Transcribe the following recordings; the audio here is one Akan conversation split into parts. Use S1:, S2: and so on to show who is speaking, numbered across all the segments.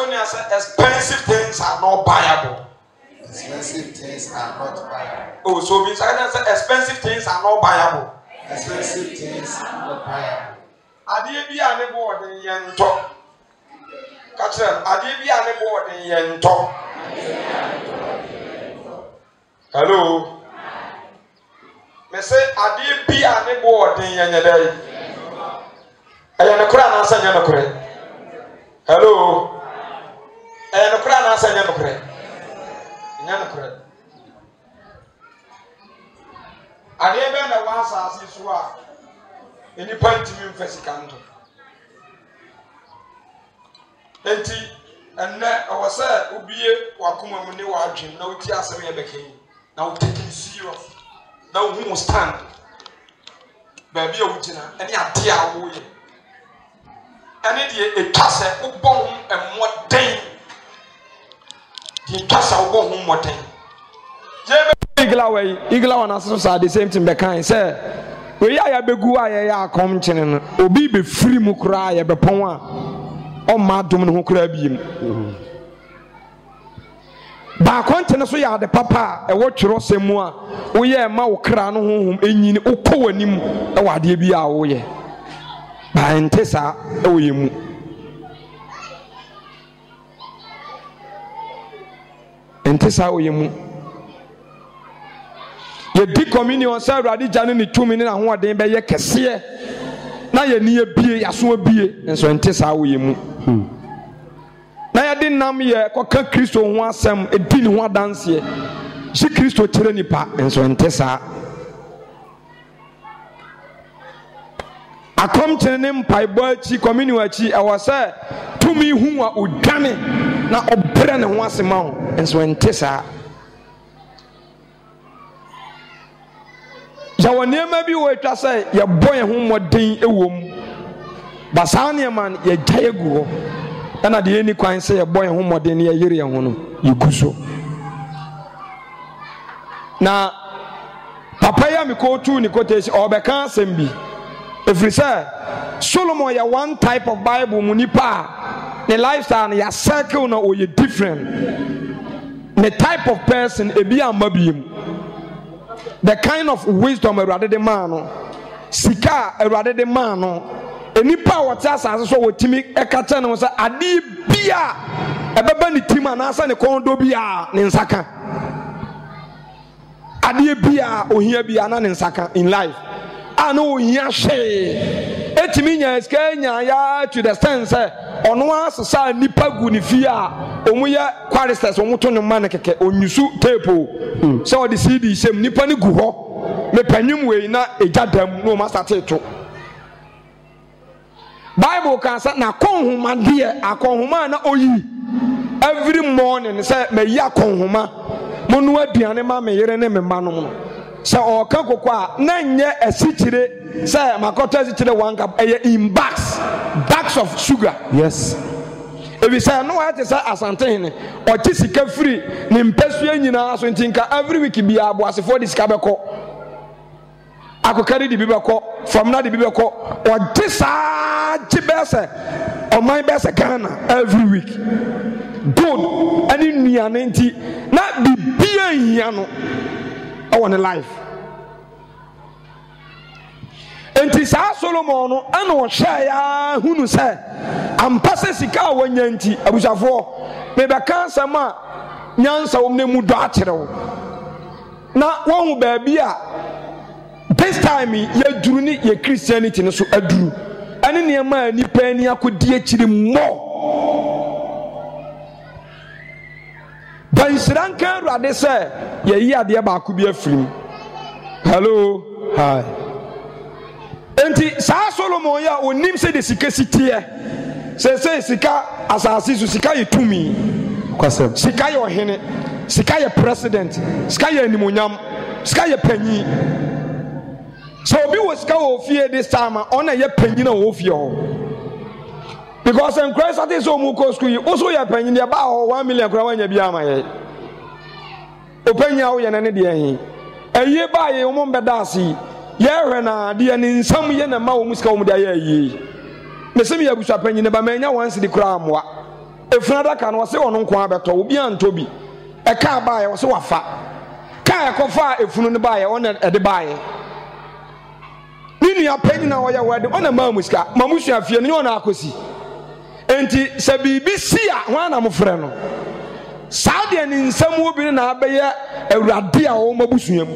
S1: expensive things are not buyable.
S2: Expensive things are not buyable.
S1: Oh, so means I say expensive things are not buyable.
S2: Expensive things are not buyable.
S1: Adie bi a ne bo den yento. Ka kire adie bi a ne bo den yento. Hello. Me say adie bi a ne bo den yanyedai. Aya ne kura na asa nya ne kure. Hello. Aya ne kura na asa nya ne kure. Nya ne kure. Adie be na wa asa so a any point to me first canto. Enti and I was said ubie wakuma mune wa adwem na uti asem ye bekan na we take it serious na who stand baby a wutina ene ade a wo ye ene de etwase ubon emoden di twase ubon hu moden je igla wana so say the same thing bekan say we ya begu aye ya kom chene no obi be free mu kura ya bepon a o ma dum no ho kura biem ba kontene so ya de papa e wo twero semu a wo ye ma wo kra no honhom enyini wo ko wanim e wade bi a wo ye ba ntesa e wo yemu ntesa wo yemu ye di communion say radi jane ni 2 minutes na ho oden be ye kese na ye ni ebie yaso abie enso ente sa wo ye mu na ye di nam ye koka Kristo ho asem edi ni ho adanse ye si Kristo kire nipa enso ente sa akom kire ne mpai bo achi communion achi e wo say tumi hu a odwane na obre ne ho asema ho enso ente sa Jawane ma bi wo twa say ye boy ho modin ewom basane man ye gyaye gu ho na de eni kwan say ye boy ho modin ye yire ho no yiguso na papa ya mi ko tu ni quotation obeka asem bi efri say Solomon ya one type of Bible munipa the lifestyle ya circle na o ye different the type of person ebi amabiem the kind of wisdom erade de man no sika erade de man no enipa wota asase so wotimi ekata no say ade bia ebeba ni tim anasa ne kondo bia ne nsaka ade bia ohia bia na ne nsaka in life ano ohia hwe etimi nya ska nya ya to the sense ono asesa nipa gu ni fie a omuye quaristers omuto ne man keke onyusu tape so the CD sem nipa ni gu ho me panyum we na ejadam no ma start to Bible can say na konhuma de akonhuma na oyi every morning say me ya konhuma monu aduane ma me yere ne me ma no no say o kan kokwa na nye asichire say makoto asichire one cup in bags of sugar. Yes. If you say no, I say asante or tisika free ni mpesu nyina so ntinka every week bi abo asefo dis kabeko akokari di bibeko from na di bibeko or tisa tibese or my best Ghana every week good any nuane nti na bibia hia no I want a life. Enti sa Solomon no ana wo hwa ya hunu se ampase sika wanya nti abusafo me be kan sama nyansa wo mu do akyerɛw na wo hu ba bia this time ye duru ni ye Christianity no so aduru ane ne ma ni pa ni akodi akyiri mo Bansranka ruade se ye yi ade ba ko bi afirim. Hello. Hi. Enti sa Solomon ya onim se de sika sitie se sika asase su sika ye tumi kwasem sika ye ohene sika ye president sika ye animonyam sika ye panyi so obi wo sika wo fie this time ona ye panyi na wo fie ho because in Christ at so mu ko school also ye panyi de ba ho 1 million kura wanya bia ma ye opanya wo ye na ne de ehin eye ba ye wo mo beda ase ye na de ni nsam ye na ma wo musika wo mu de aye yi mesemi ya busa panyi ne ba manya wansi di kura amwa efuna ka no se ono nko abeto obi antobi e ka ba ye wo se wafa ka ekofa efunu ne ba ye ona ede ba ye ninu apanyi na wo ye wede ona mamuska mamusu afie ne ona akosi enti se bibi si a ho na mo frɛ no saade ni nsam obi na abeye awurade a wo mabusuam.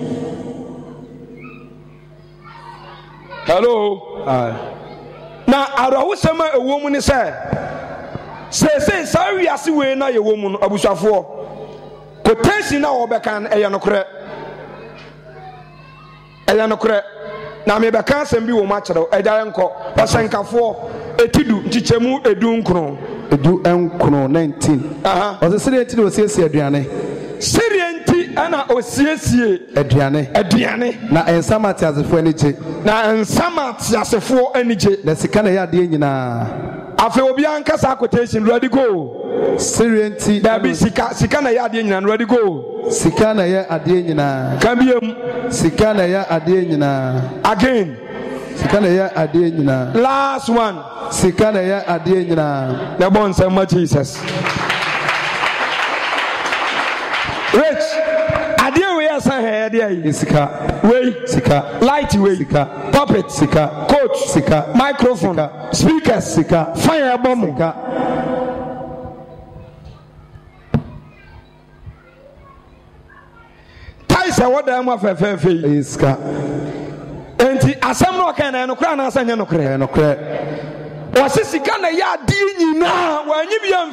S1: Hello. Na arawo sama ewo mu ni se sawi ase we na ye wo mu no abusafo kotensi na wo beka eye no kre na me beka asem bi wo ma kyerɛ agya enko pasenkafo etidu ntichemu edu nkro
S3: 19 o se sire enti o siesie aduane
S1: sire enti ana o siesie aduane
S3: na ensama tiasefo anije na sika na ya de nyina
S1: afi obi ankasa quotation ready go
S3: sire enti
S1: da bi sika na ya de nyina ready go
S3: sika na ya ade nyina
S1: kabiem
S3: sika na ya ade nyina
S1: again
S3: sika na ya ade nyina
S1: last one
S3: sika na ya ade nyina
S1: na bon say ma Jesus rich ade we asan he ade ayi
S3: sika
S1: we
S3: sika
S1: light we
S3: sika
S1: puppet
S3: sika
S1: coach
S3: sika
S1: microphone
S3: sika
S1: speakers
S3: sika
S1: fire bomb
S3: sika
S1: taisa woda ma fefe
S3: sika
S1: enti asem no kan na no kra na asanya no kra wase sika na ya di nyina wanyi bia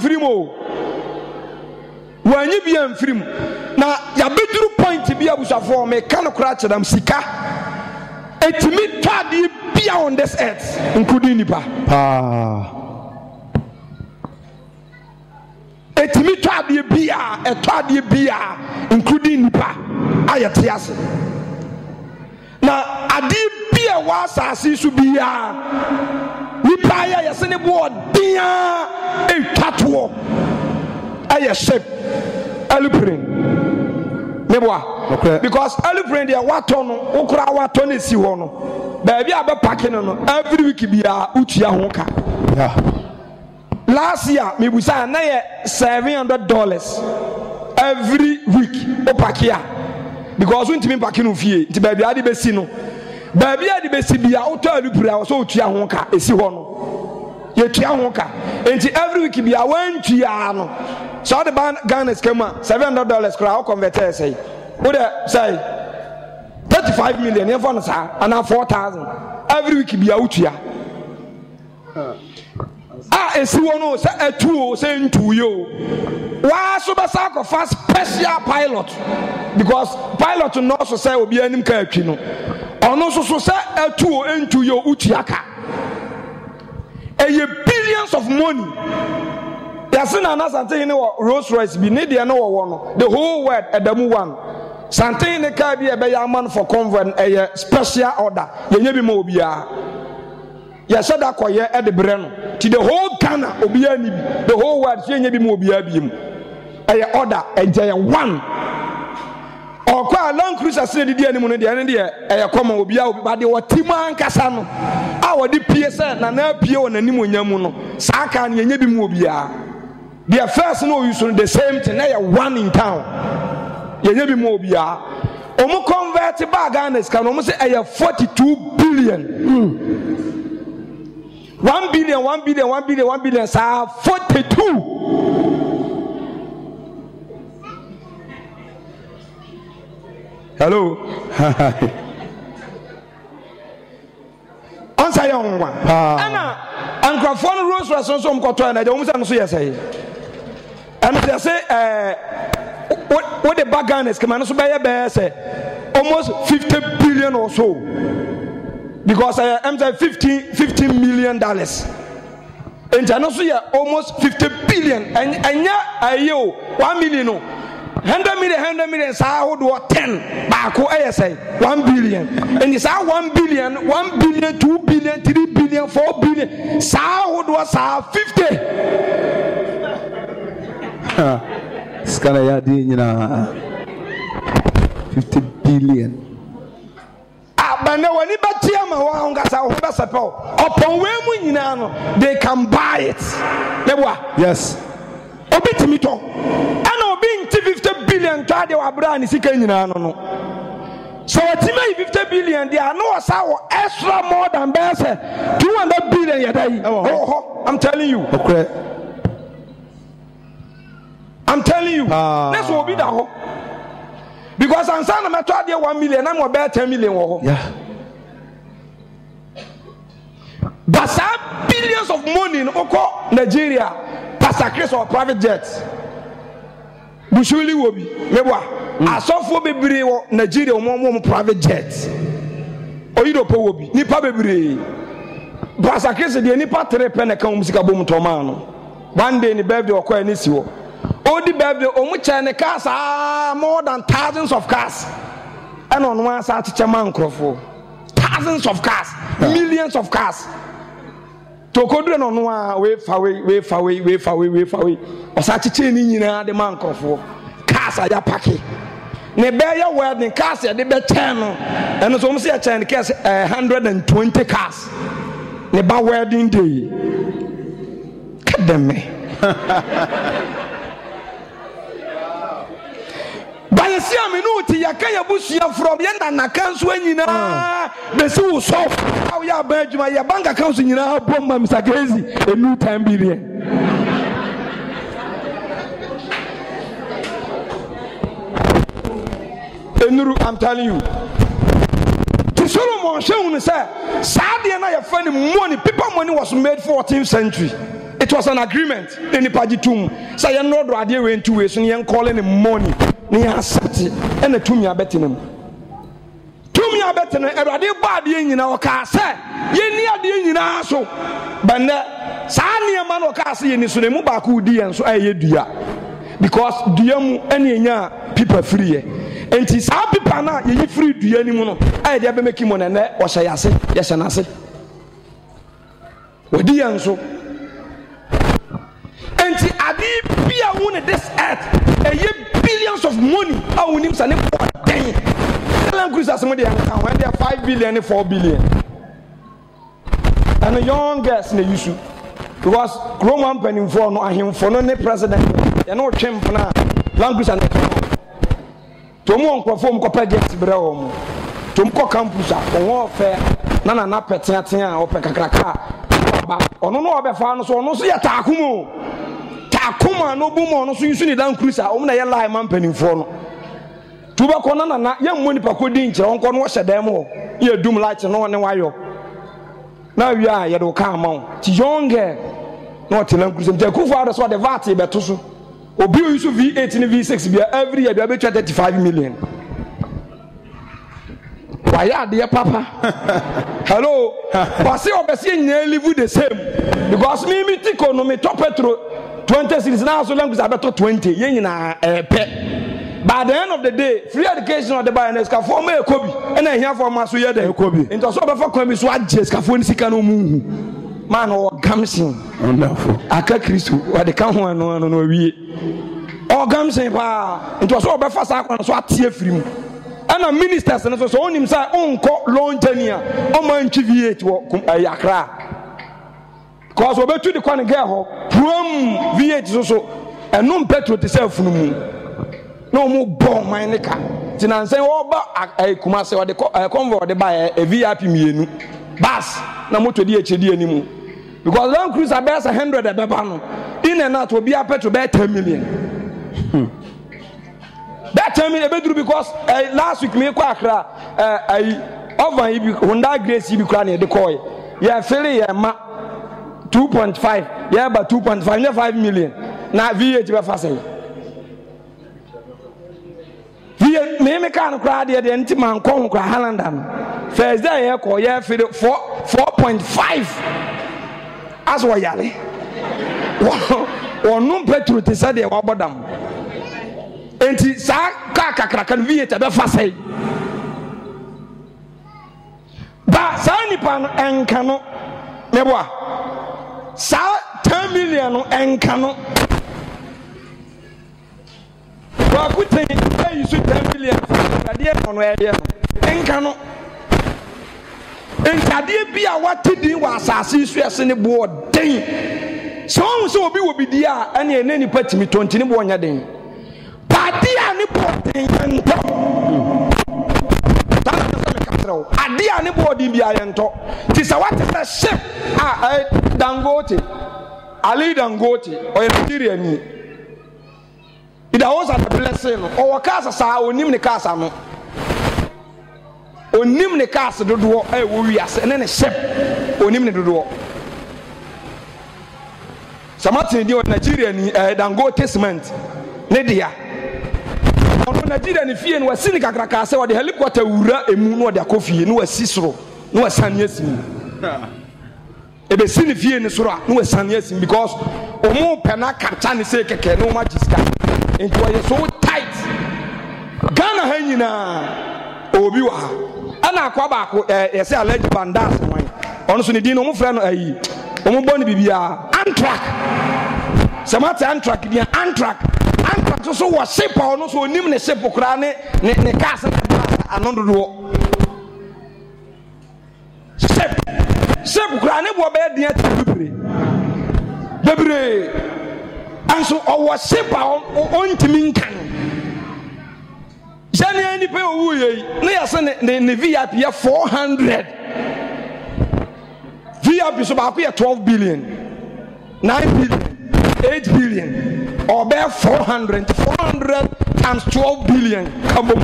S1: mfirim na ya beduru point bia busafo me kan no kra chedam sika etimi twade bia on this earth including nipa etimi twade bia including nipa ayete ase na adi bia wa asase su bia nipa ya yesene bo dia etwato aye shape aluprin neboa because aluprin dia wato no ukura wato na si ho no ba bia be packing no every week bia utua ho ka last year me busa na ye $700 every week o pakia because we ntimi packing no fie nti ba bia de be si no ba bia de be si bia auto aluprin so utua ho ka esi ho no ye tua ho ka enti every week bia wan tua no so the Ghana schema $700 crowd converter say what say 35 million you for say and 4,000 every week be outua esi wono say etu say ntu yo wa so be sacrifice special pilot because pilot no so say obi anim ka atwi no ono so say etu ntu yo utua ka billions of money. Yasina na something in Rolls Royce be need no one the whole world adamu one something ne ka bi e be yaman for convent a special order yenye bi ma obia ya sada koye e de bre no to the whole Ghana obia ni bi the whole world yenye bi ma obia bi mu e order enje one okwa long cruise ase de dia ni mu no de ene de e koma obia obi ba de wotima ankasa no a wodi pie se na pie wonani mu nyamu no saaka ne yenye bi mu obia. Their first no use the same thing. Now one in town. You never more be Omo convert back Ghana's can almost say 42 billion. 1 billion, sir, 42. Hello. Answer young one. Anna, and Crawford Rose was on some cotton. I don't know yes. And they say, what the bargain is coming, so by say almost 50 billion or so. Because I'm saying $15 million. And I know so almost 50 billion. And yeah, 1 million. 100 million, how do 10 back? I say 1 billion. And it's 1 billion, 2 billion, 3 billion, 4 billion. How do 50?
S3: Skana ya di nyina 50 billion.
S1: But no one upon where we they can buy it.
S3: Yes.
S1: billion tade wa bra ni sika nyina no so watima 50 billion dia no wasa extra more than best 200 billion yadai oh I'm telling you
S3: okay
S1: I'm telling you that's what be that ho because ansa na meto ade 1 million na mo be 10 million wo ho
S3: yeah
S1: but some billions of money in Oko Nigeria Pastor Chris or private jets Bushuli will be mebwa asofo bebre wo Nigeria mo private jets oyidopo will be nipa bebre Pastor Chris de nipa 3 pen ka musika bom toma no one day ni birthday okwa ni si wo odi birthday omu chene cars more than thousands of cars and on one side to man crofo thousands of cars millions of cars to kodre no no a we fa osachiche ni nyina de man crofo cars aya paki ne be ya wedding cars ya de be 10 no eno so mo se ya chen cars 120 cars ne ba wedding day kademe By see a minute, Yakaya Busia from Yana Kansu anyina, the Sue soft. How ya bed my bank accounts in your bomb, Mr. Crazy, a new time billion. I'm telling you. To Solomon Shun said, Saudi and I have funny money. People money was made 14th century. It was an agreement in the Pajitum. So you're not ready in 2 ways, and you're calling him money. Near Sati and the Tumia betting him. Tumia betting him, and I did bad in our car, sir. You near the in our so. But Sania Mano Cassi in the Mubaku Dian, so I hear because Diamu any people free. And it's our people now, you free to any mono. I never make him on a net, or say, yes, and I say, what Dian so. And Adi be a woman this earth, a year billions of money. I will name some dang. When they are 5 billion and 4 billion. And the young girls in the issue. Because Roman penny for no him for no president. They no champ now. Language and the Tomo perform copper gets brown. Tomco campus or warfare. Nana na petia or pekakraka. Or no other fans or no see a takumo. Takuma no boom no so you see down cruiser. Omna ya lie man penny for no. Tuba kona na young money pakodi nche on kon wash them ye doom light no one wayo. Now we are you come on. Ti younger not in cruiser. The Kufa so the VAT beto so. Obi use V8 and V6 be every year be 35 million. Why are dear papa? Hello. But see obviously live the same. Because me tiko no me top petro 20 cities now so long as I better 20. Yen na pet. By the end of the day, free education of the buyers can form a copy. And I hear from Masuya de Kobe. Into so before coming so I just can phone Sikano man or Gamson. Wonderful. Aka Christu, or the count one no we. Or Gamson pa. It was all before Sakon so I tear free. And a minister and so on himself on long tenure. On my TV to Yakra. Because we to the corner girl from V8 so and no petrol to sell from me. No more bomb my neka. Tinan say oh ba Kumasi or the convoy they buy a VIP mienu. Bas na moto di HD animu. Because Land Cruiser bears 100 at the bano. In and out will be a petrol bear 10 million. That 10 million bedroom because last week me kwa Accra over ibi Honda Grace ibi kwa the koi. Yeah, fairly ma 2.5. Yeah, but 2.5 near 5 million. Na V8 be fast. Me can't cry the empty man come cry Hallandan. First day I call yeah for 4.5 as well yale. Or no petrol to say they were bottom. And sa kaka can V8 be fast. But Sani pan and cano meboa. Sa 10 million and cano. Well, good thing you should 10 million. On where you cano. And Kadia be a what to do was as in the board. Dang. So be will be dear, and any pet me 20 1 day. But dear ne body yento adia ne body bia yento ti sa what is a ship Dangote Ali Dangote or Nigeria ni it was a blessing or casa sa onim ne casa no onim ne casa dodo wo wiase ne ship onim ne dodo Samati di Nigeria ni Dangote cement ne dia ono Nigeria ni fie no wasini kakraka se wode helicopter wura emu no wode akofie no wasisro no wasane asim ebe sini fie ni soro no wasane asim because omo pena kapcha ni se keke no ma jiska enti wa so tight Ghana ha nyina obi wa ana akwa ba ko yese allergy bandas wan ono so ni di no mo fra no ayi omo boni bibia Antrak Samati Antrak dia Antrak so was ship or no so nim ne ship kra ne cast anodo ship kra ne bo be dia bebre and so was ship on timi nkan jani ani pe owu ye ne yase ne VIP 400 VIP so ba ko 12 billion 9 billion 8 billion or bear 400 times 12 billion. Come on.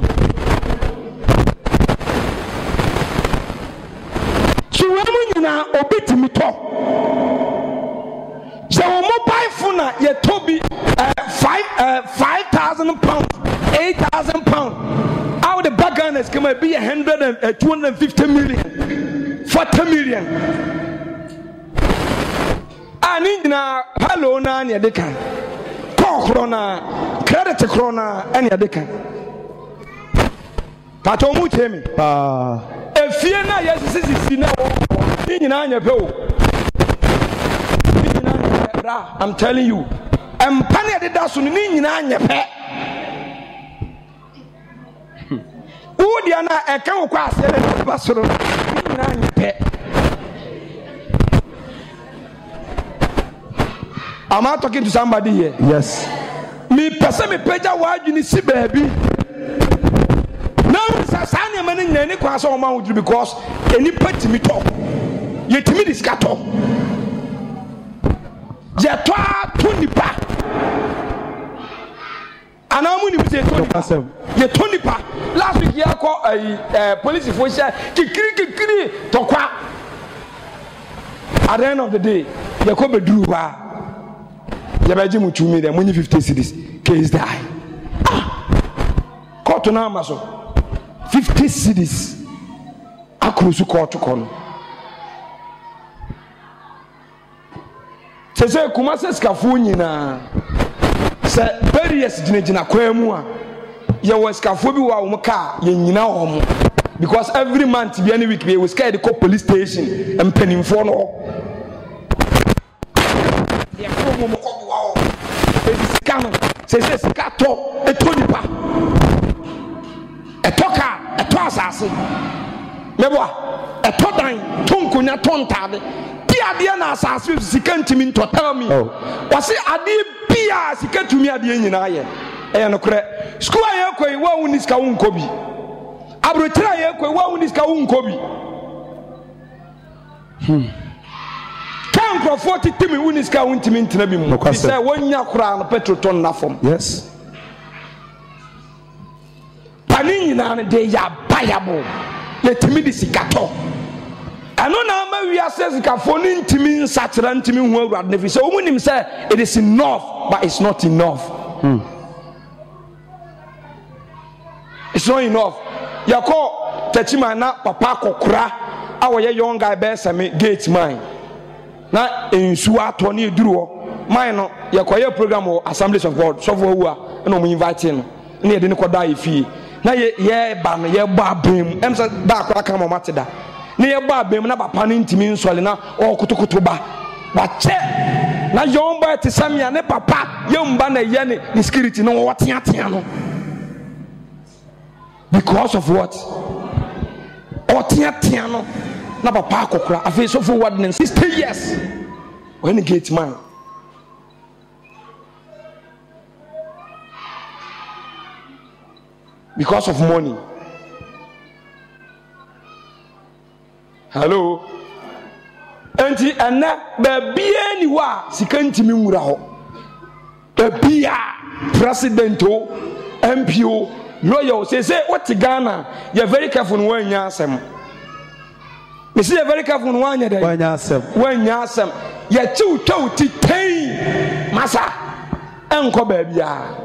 S1: So when you now obey me talk. So mobile phone you toby 5,000 pounds, 8,000 pounds. How the backers come be 250 million, 40 million. And in hello na near the can. Corona, credit corona, any other can. Patomu temi. If you na yes, this is now. I'm telling you. Pania de dasun ni nyina pe. Udiana e kan kwa asere basoro ni nyina pe. Am I talking to somebody here?
S3: Yes.
S1: Me person me peja waju ni si baby. Now sasanya mani nyane kwa so ma wudru because any party me talk. Yetimi diska talk. Je toa tonipa. Anamu ni se tonipa. Ye tonipa. Last week ya ko police force kikiri tokwa. At the end of the day, ye ko beduru ba. Yabaji muchumi there money 50 cedis case die court na amaso 50 cedis akrusu court kono sese kumase skafu nyina se barriers jinejina kwamu a ye waskafu bi wa umka ye nyina omo because every month be any week we scared the police station and penimfo no c'est scato et tonipa et toka et toi asase me boa et todan tonkonya tontade bia de na asase sikantimi ntotami wase ade bia sikatumi ade nyina ye no kre school aye koi wa uniska unkobi abrotira aye koi wa uniska unkobi Kan 40 timi uniska untimi ntina bi mu bi say wonya kura no petrol ton na fom
S3: yes
S1: pani nyina ne de ya bayabo le timi di sikato ano na ma wi asese ka foni ntimi nsatira ntimi hu awurade ne fi say omunim say it is enough but it's not enough it's not enough yako tachima na papa kokura awoye young guy be same gate mine na ensu ato na eduru mine no yakoye program o Assemblies of God so for wua na mo invite no na ye de ne koda ifie na ye ba no ye ba abem emsa da akwa aka mo mateda na ye ba abem na papa no ntimi nsole na o kutukutu ba che na young boy te samia ne papa ye mba na ye ne security no wo tea no because of what o tea no na papa akokora afi so for what 60 years when the gate man because of money. Hello. Enti ana babia ni wa sika ntimi nwura ho. Babia president o MPO lawyer say what Ghana you very careful when you asem. Me say you very careful when you asem. When you asem ya tu ti ten masa enko babia.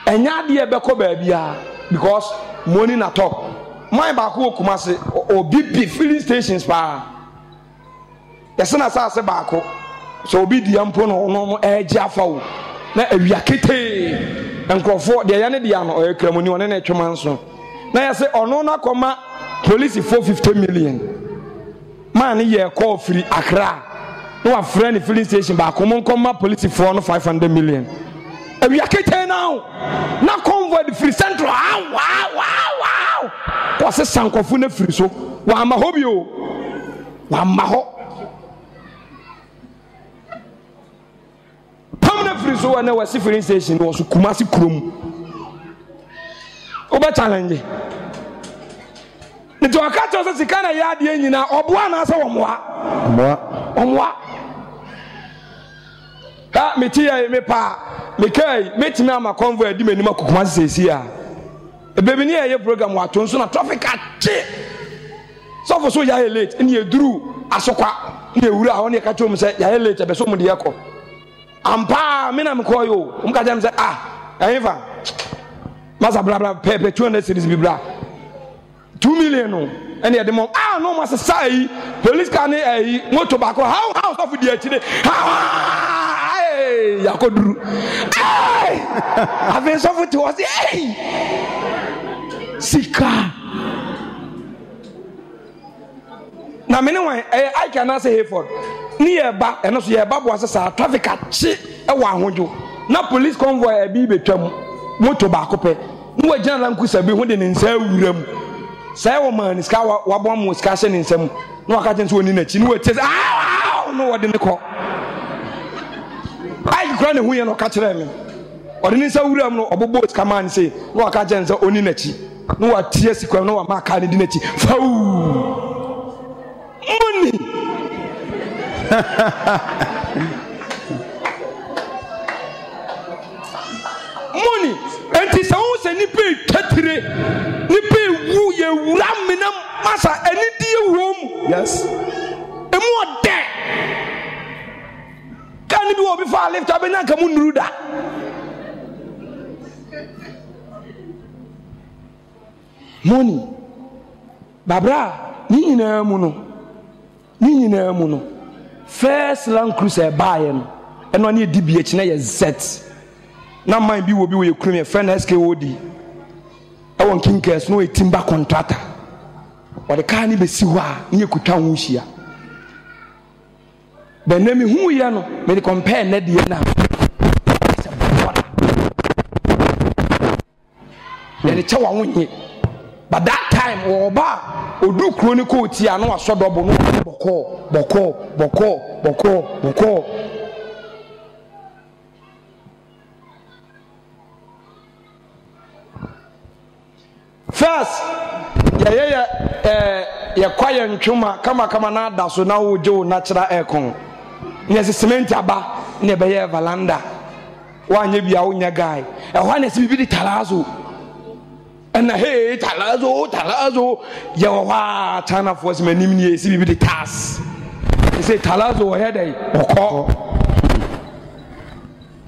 S1: Enya de ebeko babia because money na talk. My back who Kumasi or BP filling stations pa. Yasana sa se back so be the ampono no jafa na awiakete enkrofo de ya ne de ano o ekramuni one na twema nso na ya se ono na koma police 450 million man ye call free Accra no a friend filling station back mo koma police 500 million awiakete now na convoy the free central wow kwase sankofu na free so wa amaho bi o wa amaho free so and was filling station was Kumasi Krum. Oba challenge. Nti wakacho se sikana ya de nyina oboa na asa omwa. Ha meti ya me pa me kai metimi ama convoy di manima Kumasi sesi a. Ebebi ni ye program wa to nso na traffic ache. So for so ya late ni eduru asokwa ni ewura ho ne ka cho mu se ya late be so mu de yakọ. Ampa me na me call you umka jam say efa masa bla bla pepe 200 cities bi bla 2 million no ene ye de mo no masa sai police car ne motor back how of the akire yakoduru ave so for to was sika na me ne wan I cannot say Hayford ni eba eno so ye ba bo asesa traffic achi e wa ahonjo na police convoy e bi betwam motor ba kope no wa general nkusa bi ho de ne nsa awuram sai wo man ska wa bo mo ska hye ne nsam no aka je nso oni na chi no wa tese no wa de ne ko ai kura ne hu ye no ka kire me o de ne nsa awuram no obobo ska man say no aka je nso oni na chi no wa tie sikwa no wa ma ka ne di na chi fau money money enti sa won se ni pe tatire ni pe wu ye wura menam masa eni die wom
S3: yes
S1: emu ode kan bi wo bi fa lift up na kamu nuruda money babra ni nyina mu no first Land Cruiser buy no eno na di bi na ye Z na man bi wo bi wo ye krum ye friend SKOD e won kinkers no e timber contractor o de car ni be si ho a nye kutwa ho hia ben na mi hu ye no me de compare na de na ye chawa ho nye but that time oba odu chronicle ti anu asodobo no boko first ya kwaya ntwuma kama na daso na ojo natural aircon nya cement aba ne be ye valanda wanye bia wonya guy e ho na se bibi talazo and hey talazo ya wa China force manim ni esi bibi tas he say talazo he dey oko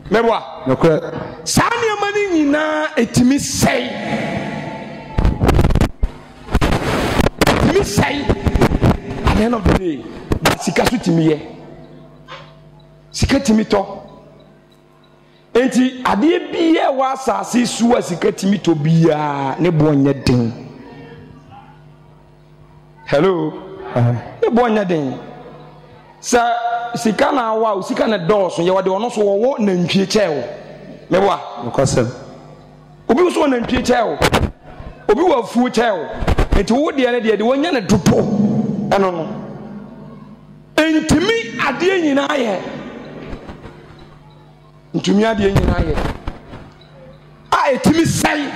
S1: mebwa
S3: okay
S1: sani amani nyina etimi sei at the end of the day sika so timi ye sika timi to enti ade biye wa asase suwa sika timi to bia ne bonye den hello ne bonye den sa sika na wa sika na dɔɔso ye wade ono so wo na ntwie kyɛw mebwa
S3: nokasem
S1: obi so na ntwie kyɛw obi wa fu kyɛw enti wo de ne de wonya ne dopo ɛno no entimi ade nyina ye ntumi ade nyina ye etimi sai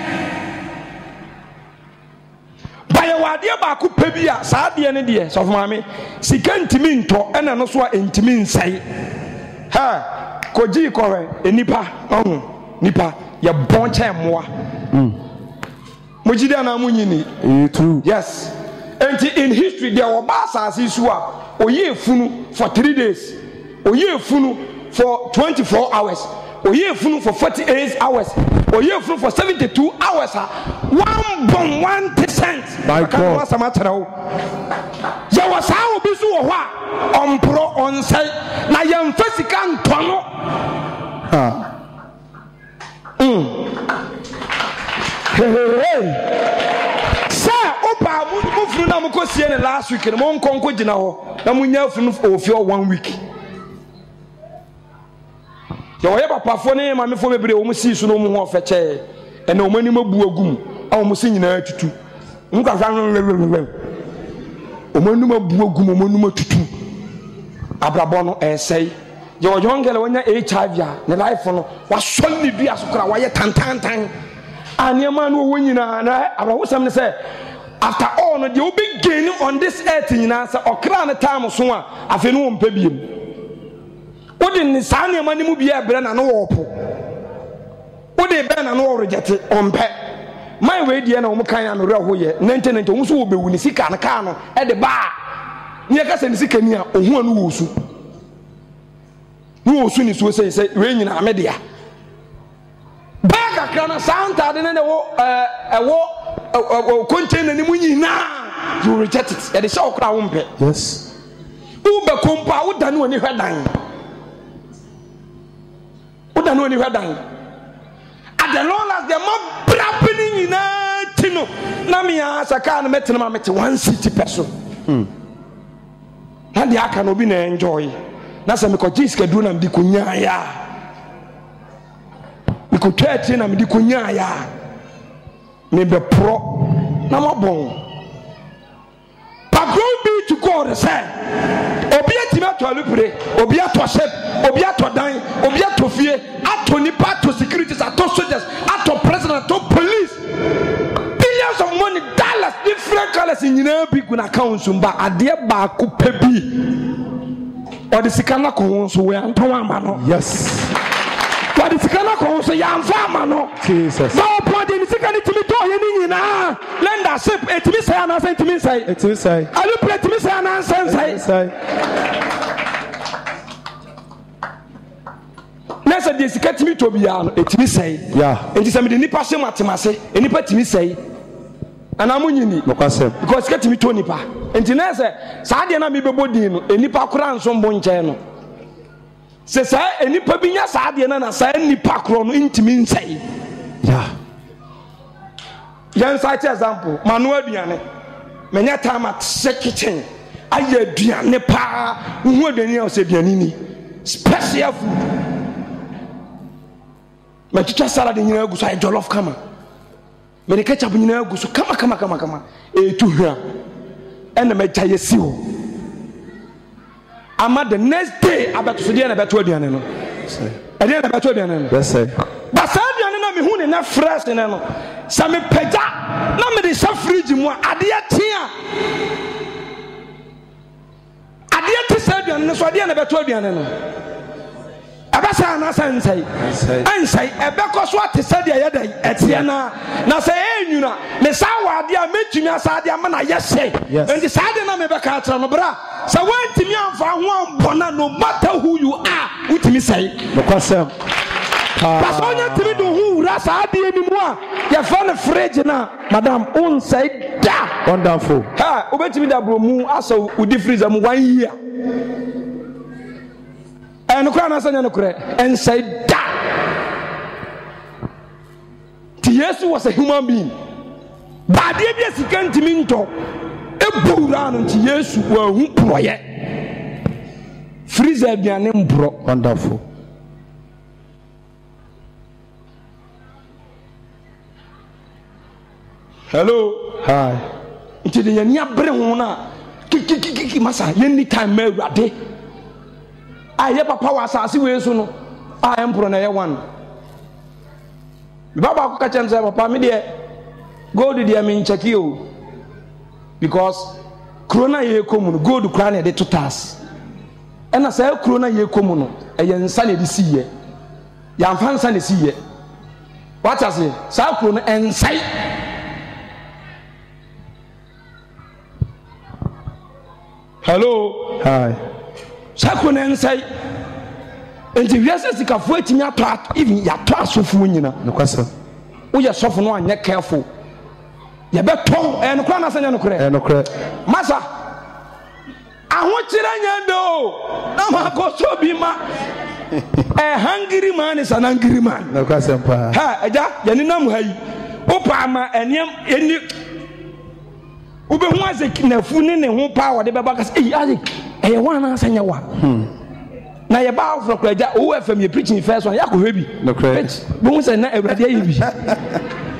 S1: baye wade ba ko pebia saa de ne de so fomame sika ntimi nto ena no so a ntimi nsai ha koji kore enipa nipa ya bonche moa mojide na munyini
S3: true
S1: yes and in history there were basasi so a oye funu for 3 days oye funu for 24 hours oye funu for 48 hours oye funu for 72 hours 1.1%
S3: by God
S1: was amatrao ya wasa obi so wo ho a ompro onsai na yamfasika ntono sa opa mu funu na mko sie ne last week ne mo nkonko gina ho na munya funu ofio 1 week ya wo ye papafo ne ma mefo bebre wo mu si so no mu ho feche ene o mani mabu agum a wo mu si nyina tutu nka fa o manu mabu agum o manu matutu abrabo no esei je wo jongele wonya HIV a ne life no wa solid dua so kra wa ye tantantan aniema no wo nyina na abawosam ne say after all no they will be gaining on this earth nyina say okra ne time so a afi no mpa biem wodi ni saa aniema ne mu bia ebre na no wo po wodi be na no wo reject ompe my we die na wo kan am re ho ye 99 wo so wo bewu ni sika na ka no e de ba ni ka se ni sika ni a ohu anu wo su ni wo su ni so say we nyina amedea baga kana santa de ne wo container ni munyina you reject it e de show kra wo mpe
S3: yes
S1: u be kompa wo dane oni hwedan wo dane oni hwedan at the long as the mob brappening nyina tino na me asaka na metena ma mete 160 peso na de aka no bi na enjoy na se me ko jiska du na mdi konya ya ko twete na medi konya ya me be pro na mabon pagro be to God say obi atime to alupre obi ato ship obi ato dan obi ato fie ato nipa to securities ato soldiers ato president ato police billions of money dollars different colors in bi kuna accounts mba ade ba ko pebi o de sikana ko so we anto amba no
S3: yes
S1: what is sikana ko so ya mfa no
S3: Jesus
S1: no point in sikana timi to ye ni nyina lendership etimi say na say etimi say alu plate etimi say na say nessa de sikana timi to bia no etimi say
S3: yeah
S1: enti say me de nipa hye matemase enipa timi say ana munyini
S3: because
S1: sikana timi to nipa enti nessa saa de na me bebodin no enipa kora nso mbo nche no se sa enipa binya saa de na sa enipa kro no intimi nsai
S3: yeah
S1: yan cite example manu aduane menya time at kitchen aye aduane pa hu aduane o se aduane ni special food me chicha salad nyina agu so jollof kama me ketchup nyina agu so kama e tu hwa ena me chaye si ho ama the next day abeto so dia na beto aduane no e dia na beto aduane no
S3: yes sir
S1: basa aduane na me hu ne na fresh ne no sa me pega na me de sha fridge mu ade atia ade ati sa aduane no so dia na beto aduane no abasa na sansai ansai ebeko so ate sa dia yedai etia na say enwuna me sa wade a metumi asade ama na yese enti sade na me beka atra no bra sa wantimi amfa ho ambona no matter who you are utimi sai
S3: because
S1: pasonya timi do hu rasa ade ni mu a ya fa na fridge na madam on sai da
S3: wonderful
S1: ha obetimi da bro mu asa udi freezer mu 1 year and kura na sanya no kure and say that Jesus was a human being but dey be sikan timi nto ebura no ti Yesu wa hu proye freezer aduane mbro
S3: wonderful
S1: hello
S3: hi
S1: nti de yani abre ho na kiki masa any time ma awade aye papa wa asase we so no I am pro na ye one Baba ko catch am say papa me there gold there me check you because corona ye komu gold kra na de totas e na say corona ye komu no e ye nsa na de siye ya mfa nsa na siye what I say sa corona ensai hello
S3: hi
S1: sa corona ensai enti wiase sikafo etimi ato even ya to asofo nyina
S3: no kwasa
S1: wo ye sofo no anya careful ye beton no kra na sanya no kra masa ahokyere nya do na ma ko so bi ma hungry man is an angry man
S3: no kwasa pa
S1: ha aja ye ni nam hayi wo pa ma eniem eni wo be hu azek na fu ni ne ho pa wo de be ba ka say azek wa na sanya wa na ye ba ofro kwaja o fm ye preaching first one yakọ hwebi
S3: no correct
S1: bo say na awurade ayi bi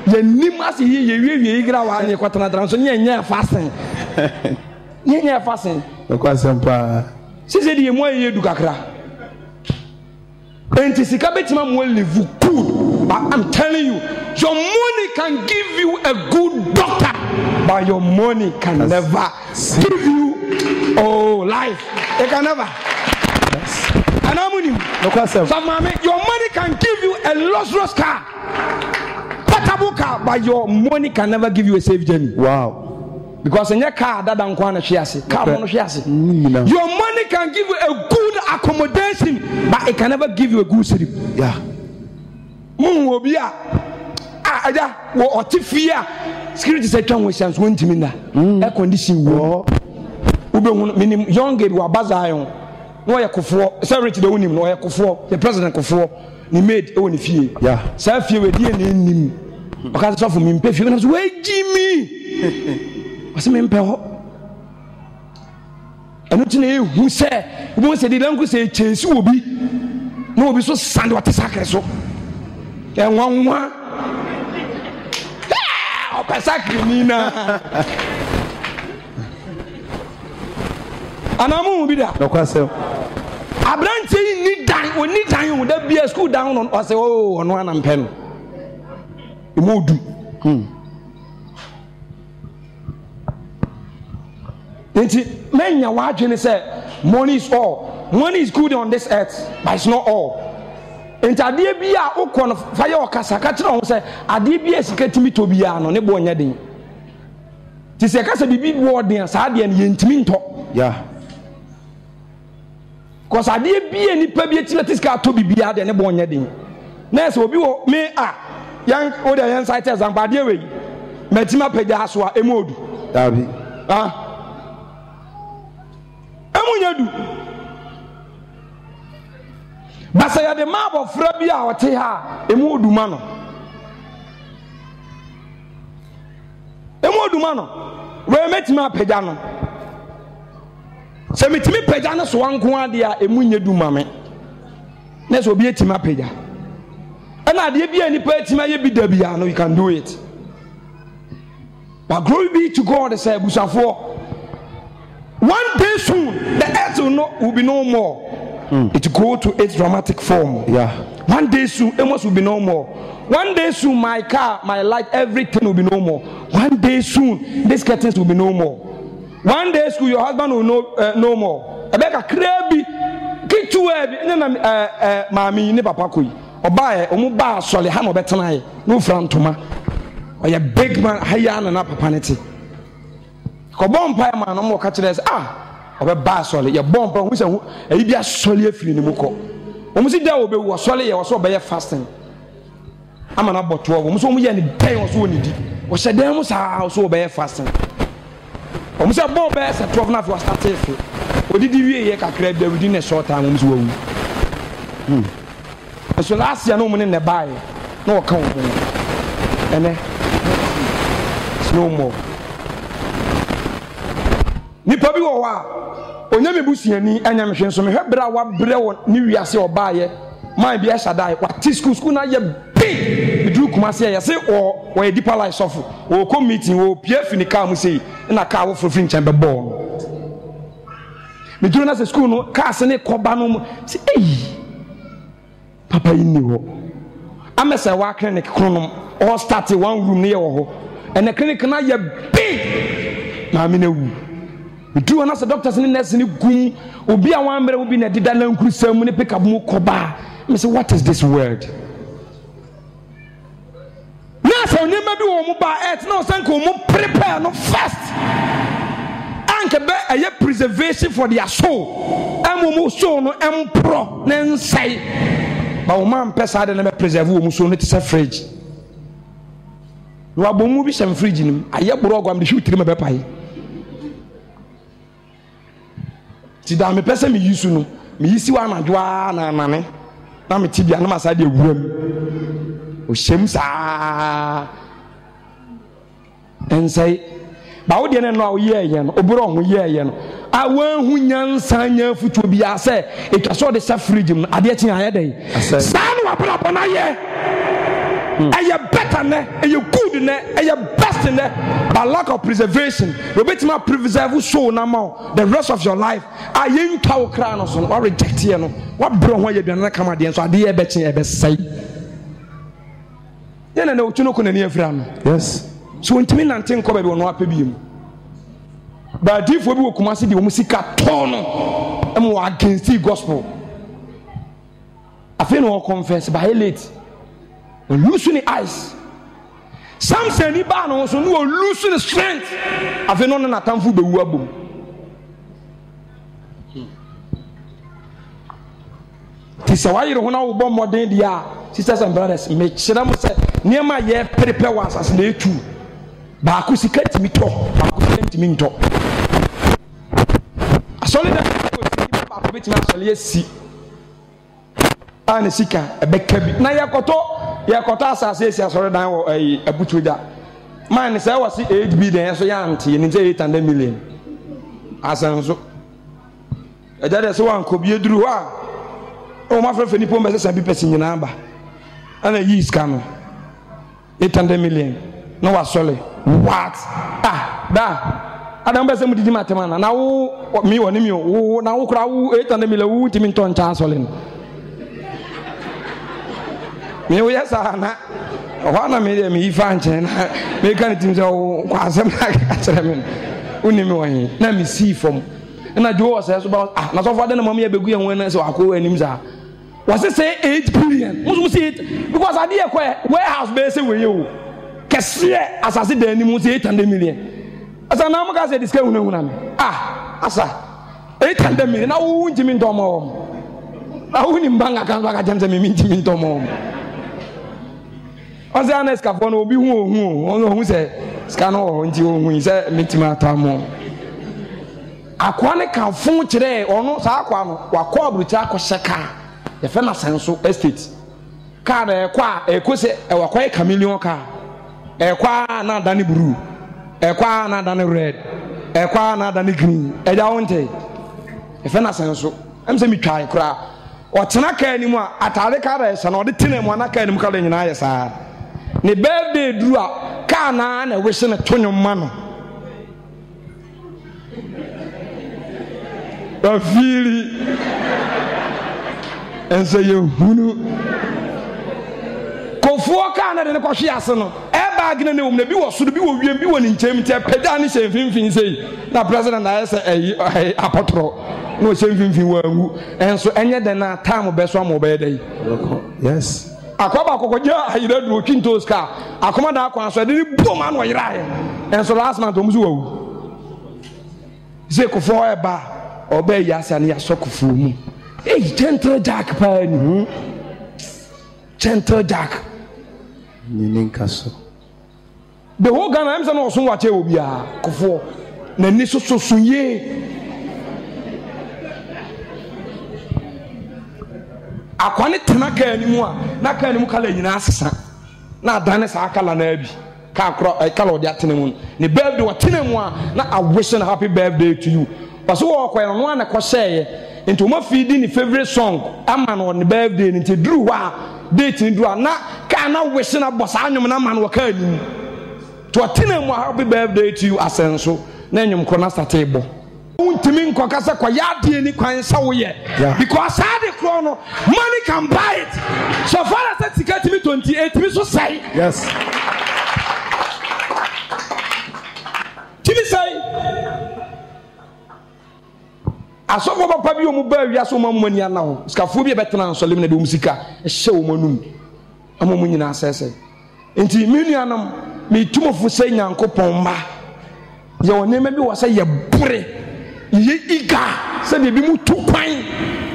S1: ye nim as ye wie gra wa ne kwatana tran so nya fasting nya fasting
S3: no kwasa pa
S1: sise de mo ye du kakra enti sika betima mo live good but I'm telling you your money can give you a good doctor but your money can never give you life it can never
S3: no question.
S1: So, mommy, your money can give you a luxurious car, portable car, but your money can never give you a safe journey.
S3: Wow.
S1: Because in your car, that don't want to share. Your money can give you a good accommodation, but it can never give you a good sleep.
S3: Yeah.
S1: Security sector was chance one to me. Air condition war. Ube young girl wa bazayon. No ya kofo say rich the unim no ya kofo the president kofo ni made e woni fie
S3: yeah
S1: say fie we die na nim o ka so for me mpe fie na so we jimi o se me mpe ho enu tine ehu say wo se di lanku say chesi obi no obi so sand what sakre so e nwanwa o ka sakre ni na anamu bi da
S3: no kwasa
S1: Abrante ni dan oni dan wo da bia school down on say oh ono ana mpe no emodu enti menya wa adwene say money is all money is good on this earth but it's not all enti ade bia ukọ no fa ye okasa ka kire ho say ade bia sika timi to bia no ne bo nya den ti se ka say bibi wo den sa ade ne yentimi nto
S3: yeah
S1: cause ade bia ni pa bia ti letiska to bibia de ne bo nya den na se obi wo me yan o de yan site example ade we metima pagya so a emodu
S3: dabi
S1: emunya du basa ya de mabo fra bia wote ha emodu ma no we metima pagya no se mitimi pagya no so wanko ade a emunya du mame na so obi etima pagya and ade bia ni pa etima ye bi da bia no you can do it but glory be to God say busafo one day soon the earth will be no more it will go to its dramatic form
S3: yeah
S1: one day soon Amos will be no more one day soon my car my light everything will be no more one day soon these curtains will be no more one day soon your husband will no more abeka krebi kitu ebi na mami ni papa koi oba omu ba sole ha no betena ye no frantoma oya big man haya na papa neti ko bompa ma no mo ka kire obe ba sole ye bompa hu se hu e bia sole afiri ni muko omu si da obe wo sole ye wo so be fasting ama na boto omu so omu ye ni den wo so woni di wo se den mu sa so be fasting omu se bompa se 12 na fi start efe odidi wie ye kakra bia within a short time omu so wu so last year no mo ne bae na wo kan wo ene no more nipa bi wo wa onyame busuani anyame hwe nso me hwebra wa bre wo ni wiase obaaye man bi ehadai wa ti school na ye big bidru kuma se ye se o ye deeper life sofo o ko meeting o pia finika mu sei na ka wo frofin nchen be ball me duru na se school no ka se ne koba no se papa yi ni ho amese wa clinic kronom all start one room near ho and the clinic na ye big na me na wu do na say doctors ni nurse ni gum obi a wan mere obi na dida na nkurusam ni pick up mu koba me say what is this word na say ni ma bi wo mu ba earth na say ko mu prepare no first anke be aye preservation for their soul amu soul no empro na nsai ba wo man pesa de na be preserve wo mu soul no ti say fridge no abomu bi sem fridge nim aye boro ogwam de hutiri me be pai ti da me pesa me yisu no me yisi wa anadwa na nane na me tibia na masa de ewuram o shem sa ensai ba wo de na no ye ye no oburo ho ye ye no a wan hu nyansa nya futuo bia se etwa so de sa fridge no ade atin aye dey sa no abra bona ye aye better ne aye good ne aye best ne but lack of preservation we betima preserve soul na ma the rest of your life aye ntwa wo kra no so no reject ye no wa bro ho ye bia na kama de so ade ye be chen ye be sai ye na o tuno ko na ni afira no
S3: yes
S1: so ntimi nante nko ba bi wono apɛ biem ba difo bi wo kumase di wo musika tono em wo against the gospel afi no confess by late losing the eyes Samson ni ba no so no losing the strength afi no na tamfu be wu abom tisa wa yire ho na wo bɔ modern dia sisters and brothers me kyerɛ mo sɛ niema ye prepare was as na etu ba ko sika timi to ba ko timi nto asole da ko sika ba ko betimi asole asi ana sika ebeka bi na yakoto asase asi asole dan wo abutuda man say was 8 billion so ya ante ni say 800 million asanso ejade so wan ko bi eduru ho a o ma frefe ni pombe se 100 person nyina ba ana yi sika no 800 million no wasole what da adam be se mudidi matema na wo mi woni mi wo na wo kura wo 800 million wo timi nton cha asole no mi wo yesa na o na me mi ifa nche na me kan tim se wo kwa asem na ka chere me uni mi won na mi si fom na jo wo se so ba na so fo de na mama ya begu yan na se akọ anim za was say 8 billion musu see it because ade e kwa warehouse be say we you kese asase da ni mu say 800 million asa na maka say discount huna me asa 800 million na wo ntimi ntomo na wo ni mbanga kan ba ka jamse me ntimi ntomo ose anes ka fo no obi hu say ska no nti hu say metima atamo akwa ne kan fun kire ono sa akwa no wakọ abrucha akọhyeka ye fe na senso estate car ekwa ekose wakọ chameleon car ekwa na dani blue ekwa na dani red ekwa na dani green eja wonte ye fe na senso em se mitwa ikra o tena car ni mu a atare car esa na o de tena mu na car ni mu kala nyina ye sa ne birthday duru a car na wese ne tonyo ma no afili ense ye hunu kofuo ka na de ne kohwe ase no e bag na ne wom na bi wo soro bi wo wiem bi wo ni nkyem te peda ne hye mfimfin sei na president na ese apotro no hye mfimfin wa ngu enso enye de na time be so am be dey
S3: yes
S1: akoba kokoja ayira du okinto ska akoma da akwa so de bom an wo yirae enso last month omuzu wawu ze kofuo e ba obey yasa ne yasokufu mu gentle jack pa ni gentle jack
S3: ni ninkaso
S1: the whole Ghana am say no so wache obi a kofo na ni so ye akwane tena ka ni mu a na ka ni mu kala nyina asesa na adane sa akala na abi ka akro kala odi atene mu ne birthday watene mu a na I wish a happy birthday to you paso wo kwa no na ko sheye into ma feeding the favorite song ama no on birthday into drew wa date ni drew na ka na wish na boss anyum na man wo ka ni to atene mu happy birthday to you asenso na anyum ko na start ebo untimi nko kasa kwa yade ni kwan sa wo ye because ade kro no money can buy it so far as that ticket me 28 mi so say.
S3: Yes.
S1: Timi say. Asofo papa bi omu ba wi aso mamu mani ana ho. Skafo bi betena nsole me na de musika ehye wo manum. Amomu nyina asese. Enti me nuanam me tumofo say Nyankopon ma. Ye onema bi wo say ye bure. Ye iga say be bi mu tu kwan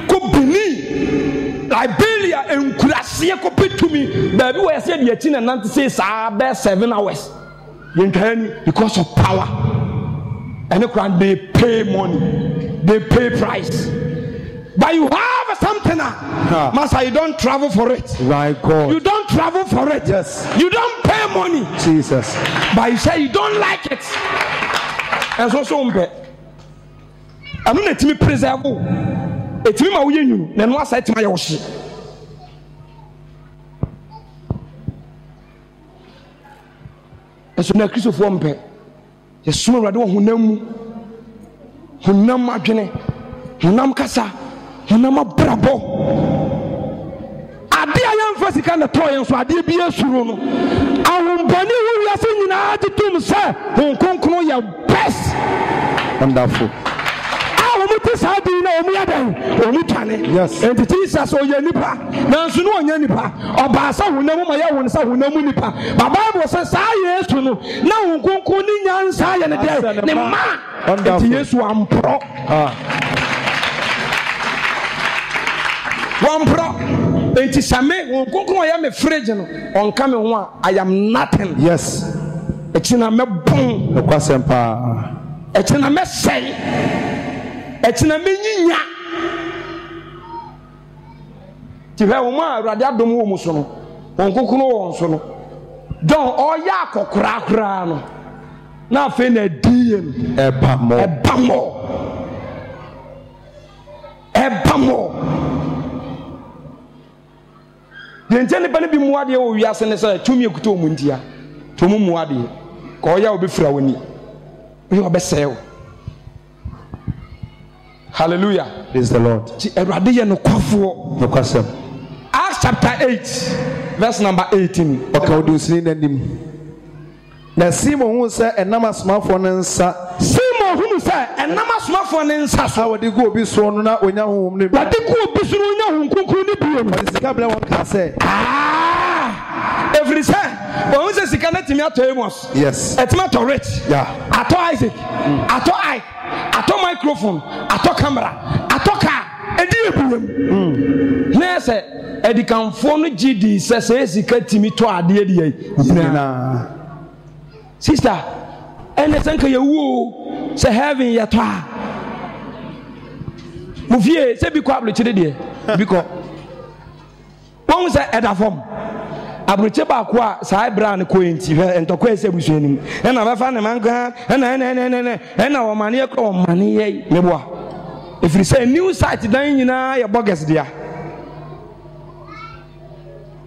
S1: ko Benin Liberia enkurase ko petumi ba bi wo say de ati na nante say sa be 7 hours. Ye ntani because of power. And they pay money, they pay price. But you have something, Master, you don't travel for it.
S3: My God.
S1: You don't travel for it.
S3: Yes.
S1: You don't pay money.
S3: Jesus.
S1: But you say you don't like it. And so I'm not let me preserve. It's me my you. Then what I my yoshi. And so now Christopher Mpe. Yesu awurade wo honam adwene honam kasa honam abrabo ade ayamfa sika na to yen so ade bi esuru no ahombani hu wiase nyina tetum se hon konkon ya best.
S3: Wonderful.
S1: Yes. And Jesus or Yanipa, Nansu no Yanipa, or Basa who never my own son who never nipa. My Bible says, I yes to know. Now, Kunkuni Yan Sai and the man. Yes, one pro. One pro. It is a man who I am a fragile on coming one. I am nothing.
S3: Yes.
S1: It's in a boom.
S3: The question.
S1: It's in a mess. It's in a minion. Tifa uma awurade adom wo muso no onkokuno wo nso no don oya akokra no na afi na diem
S3: ebamo
S1: yentene bane bi muade wo wiase ne say tumi ekuto omuntia tomu muade ko oya obefira woni yo obesew. Hallelujah.
S3: Praise the Lord.
S1: Acts chapter 8, verse number 18.
S3: Okay, do see them. Now, Simon who said, and Nama smart for Nansa.
S1: Simon who said, and Nama smart for Nansa. How would you go be sworn out when you're home? But they could be sworn out who could be. But it's a couple of one can say. Every time, but who says he cannot me at Amos?
S3: Yes.
S1: It's not a rich.
S3: Yeah.
S1: At Isaac, at Ike, at microphone, at camera, at car, and you. Yes, Eddie can phone GD says he can't me to a dear. Sister, and I think you woo, say having your toa. Mufie, say be quiet, dear, because one was at a form. Abroche ba kwa sai bra ne koenti en to kwa ese busuanim en na ba fa ne manka en na wo mane e kro mane ye meboa efiri say new site dan nyina ye bogus dia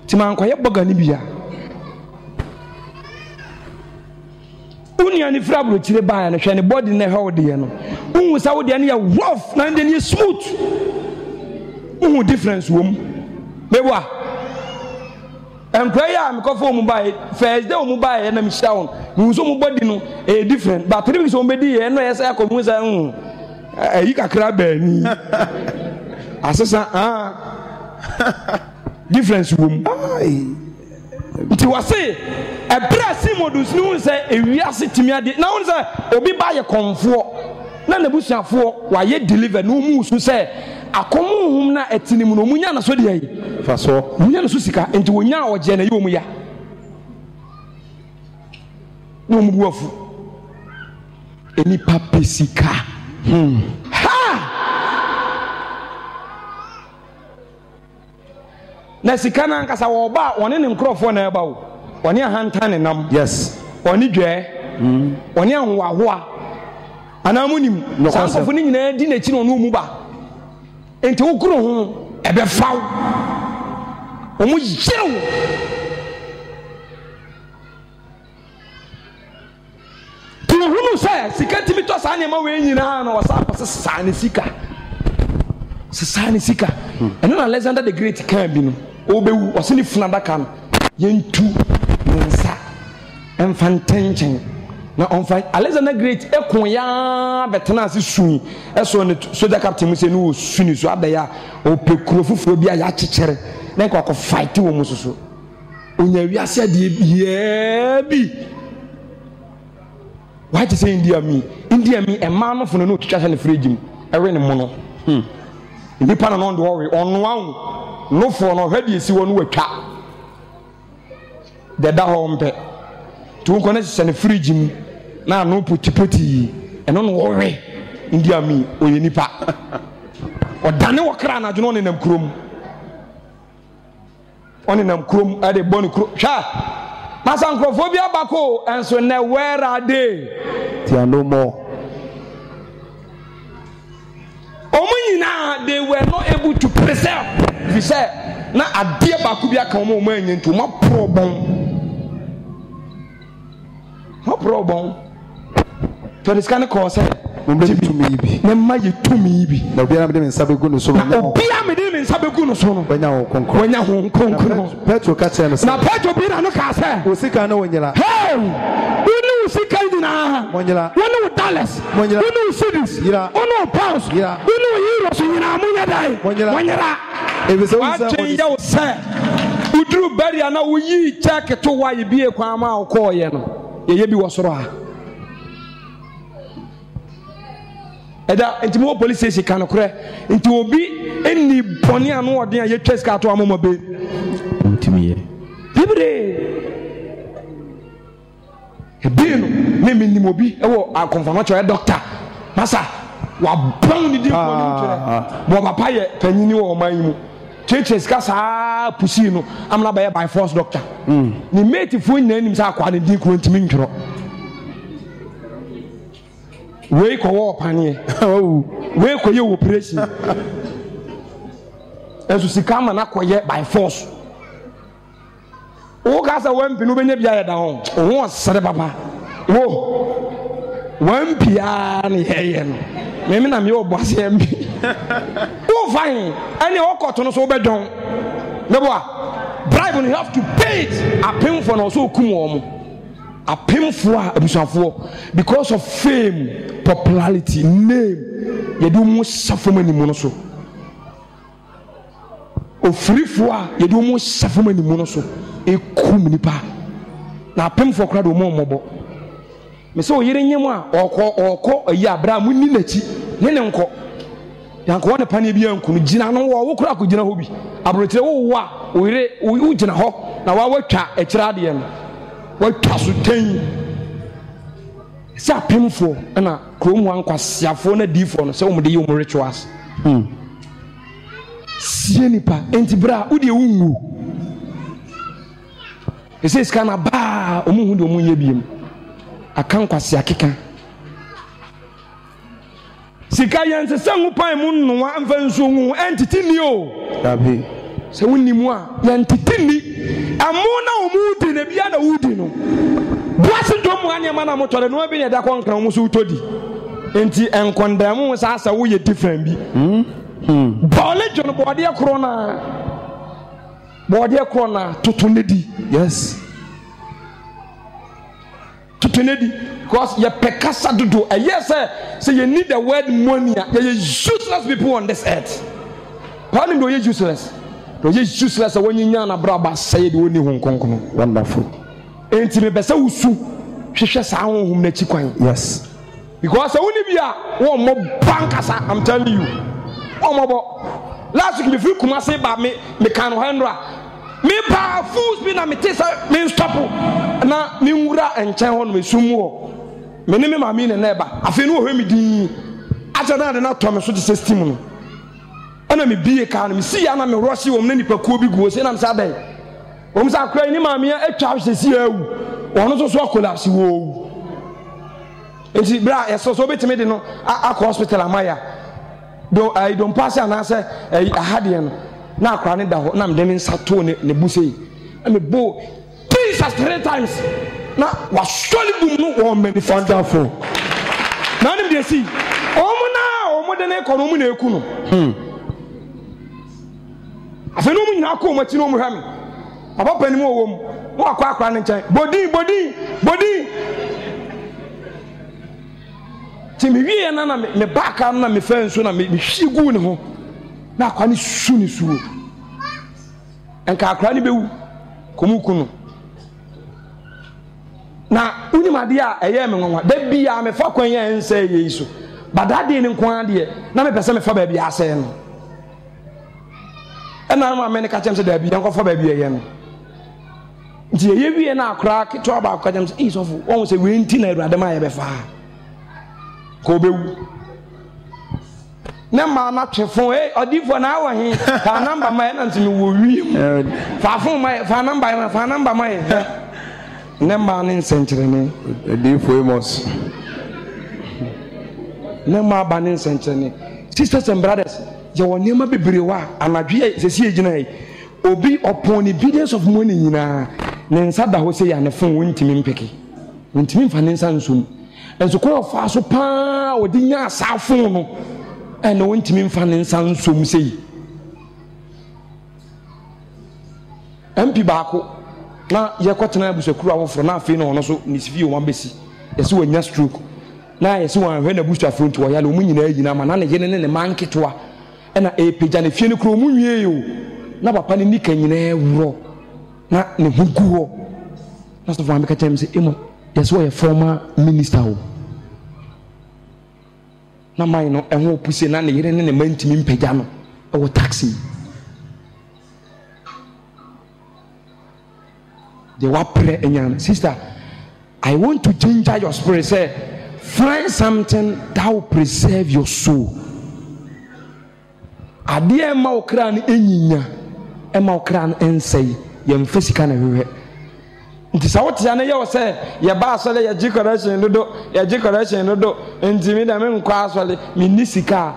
S1: ti man kwa ye boga ni bia unia ni fra abrochire ba ya ne hwe ne body ne hwe de no unhu sa wo de ne ye rough na de ne smooth unhu difference wo meboa. And prayer, I'm coming from by first day, Mubai and I'm shown. You so body no a different, but 3 weeks on bedi and I say, come with you can crab any assassin. Difference room. It was say a press modus no say a reality me now say obi buy a comfort. Na na busia for why ye deliver no mu so say akomo hum na etinim no munya na so de yi
S3: fa so
S1: munya na so sika enti wonya oje na yi omu ya no mu buafu eni papa sika ha na sika na nkasa wo ba woni ne nkrofo na eba wo woni ahanta ne nam
S3: yes
S1: woni dwe woni anwahoa anamunim sanfo ni nyina di na chi no no mu ba enti wokuro ho ebe faw omu yerew to hunu say sika timi to sa ne ma we nyina na wasa sa ne sika eno na Alexander the Great kan bi no obewu osini funada kan yentu mensa emfantenchen na onfa Alexander Great ekon ya betena ase suni eso ne soldier captain mu se no suni so adaya o pekuro fufuro bia ya chekere na ko fight wo musoso onya wiase ade bia bi why to say India me e man no fono no twitwa ne frejim ewe ne mo no ndi pa no ndo worry onno awu no for no hwade esi wo no watwa de da ho mpe tu nko na se ne frejim na no poti eno no worry India me oye nipa odane wokra na dwono ne nam krom oni nam krom ade boni krom sha masa nkrofobia bako enso ne where are they
S3: there no more
S1: they were not able to preserve we say na adie bako bia kan mo anyi nto mo problem to this kind of cause
S3: Mbe to me bi
S1: na ma ye to me bi
S3: na obi na me de nsabe gu no so
S1: na obi a me de nsabe gu no so no
S3: wanya ho konkon Petro ka tell no
S1: na Petro bi na no ka say
S3: o sika na wonyela
S1: hey unu sika dina
S3: wonyela
S1: unu dollars unu cedis unu pounds unu euros nyina munya dai wonyela
S3: ebe so
S1: you say udru bari na uyi check to why bi e kwa ma okoye no ye bi wosoro ha eda ntimo police station kan kore nti obi eni boni anu odin a ye tweska to amoma be ntimiye bibre ebino me minimo bi ewo akonfama cho doctor masa wa ban ni di ko ni tere bo papa ye panyini wo man mu churches ka sa pusi no amna ba ye by force doctor ni mate fu nyina nim sa akwa ni di ko ntimi ntworo we ko wo panie we ko ye operation esu sikama na koye by force o ga sa wampi no benya bia ya da ho o sere papa wo wampi a ne heye no me na me obo ase mbi o fine any okoto no so obedon nebo a bribe you have to pay it apem for no so kumo mo apemfo a abusuafo because of fame popularity name yedu mu safoma ni mu no so ofrifo a yedu mu safoma ni mu no so ekum nipa na apemfo kra do mo mobo me se oyire nyem a okọ ayi abra mu ni nachi ne nko yanko wona pane bia nkunu gina no wo kra ko gina ho bi abrotire wo a oyire wo gina ho na wa watwa akira de no watwa so ten sa pemfo na krom wan kwasiafo na difo no se wo de ye wo rituals sie nipa enti bra wo de wungu ese skana ba omu hu de omu ye biem akan kwasi akeka sika yanse sangu pan mu nwa mfanso hu entity ni o
S3: dabe
S1: se wonimu a yantity ni amona omudi na bia na wudi no boase dom anya mana motore no bi ne da konkran mu so utodi enti enkondam sa asa wo ye different bi bole jono bode krona totonedi
S3: yes
S1: totonedi because ye pekasa dodo yes say you need the word money you useless people on this earth pardon do you useless when you nya na braba say de woni hon konkono
S3: wonderful
S1: enti me besa wusu hwehwe sa honhom na chi kwan
S3: yes
S1: because woni bia wo mo bankasa I'm telling you omobo last week me free kuma say ba me kan 100 me pa fools be na me tesa me stop na me nwura enchen ho no me sumu ho me ne me ma me ne neba afi no ho me din acha na de na to me so de system no ana me bie ka no me si ya na me rush wo me nipa ko bi guo se na me sa ben wo me sa kra ni ma me atwa hwe si awu wono so collapse wo enti bra eso so betime de no akọ hospital amaya do I don't pass and answer I had him na akra ne da ho na me de nsato ne busei me bo Jesus 3 times na wa surely bum no wo me wonderful na nim de si omo de ne ko no mu na eku no afenu mu nyina ko mati no mu hwa me papa panimu wo mu mo akwa akwa ne nkyɛn bodi ti me wie na me baka na me fa nso na me hwi gu ne ho na akwa ne su ne suo enka akwa ne bewu komukunu na unimade a ɛyɛ me nwanwa da bia me fa kwan yɛ nsa yɛ iso badade ne nkwan de na me pese me fa ba bia asɛ no ɛna ma me ne ka kyem sɛ da bia nkɔ fa ba bia yɛ no nti yɛ wie na akra ketwa ba akwa kyem sɛ isofo wɔn sɛ we nti na Awurade ma yɛ bɛ fa ko bewu na ma na twefo odifo na awɔ he fa number ma na ntimi wɔ wiem fa fon ma fa number ma ne ma ne nsenkyerene
S3: odifo Amos
S1: ne ma ba ne nsenkyerene sisters and brothers you wɔ nneɛma bebree wa anadwe sɛsi egyina yi obi upon the billions of money nyinaa ne nsa da hɔ sɛ ya ne fon wontimi mpeke wontimi mfa ne nsa nsom enso ko fa so pa odi nya asafo no ɛna wontimi mfa ne nsa nsom sɛ MP baako na yɛkɔtena abusakuru awoforo na afei na ɔno so ne sifi wɔn besi yɛsɛ wɔnya stroke na yɛsɛ wɔn ahwɛ na busafo nti wɔyɛ ɔmo nyinaa yina ma na ne yene ne man ketewa ɛna epagya ne fie ne kuro ɔmo nwie yo na papa ne nika nyinaa wuro na ne ho gu hɔ na so fa me ka kyɛm sɛ emo yɛsɛ wɔyɛ former minister o na man no ɛho puse na ne yere ne man ntimi mpagya no ɛwɔ taxi de wapre enyan sister I want to change your spirit say find something that will preserve your soul ade ma okra no enyinya ma okra no ensei yem fasika na hwehwe nti sa wote ya na ye wo say ye ba asole ye gi correction dodo nti mi da me nkwa asole mi ni sika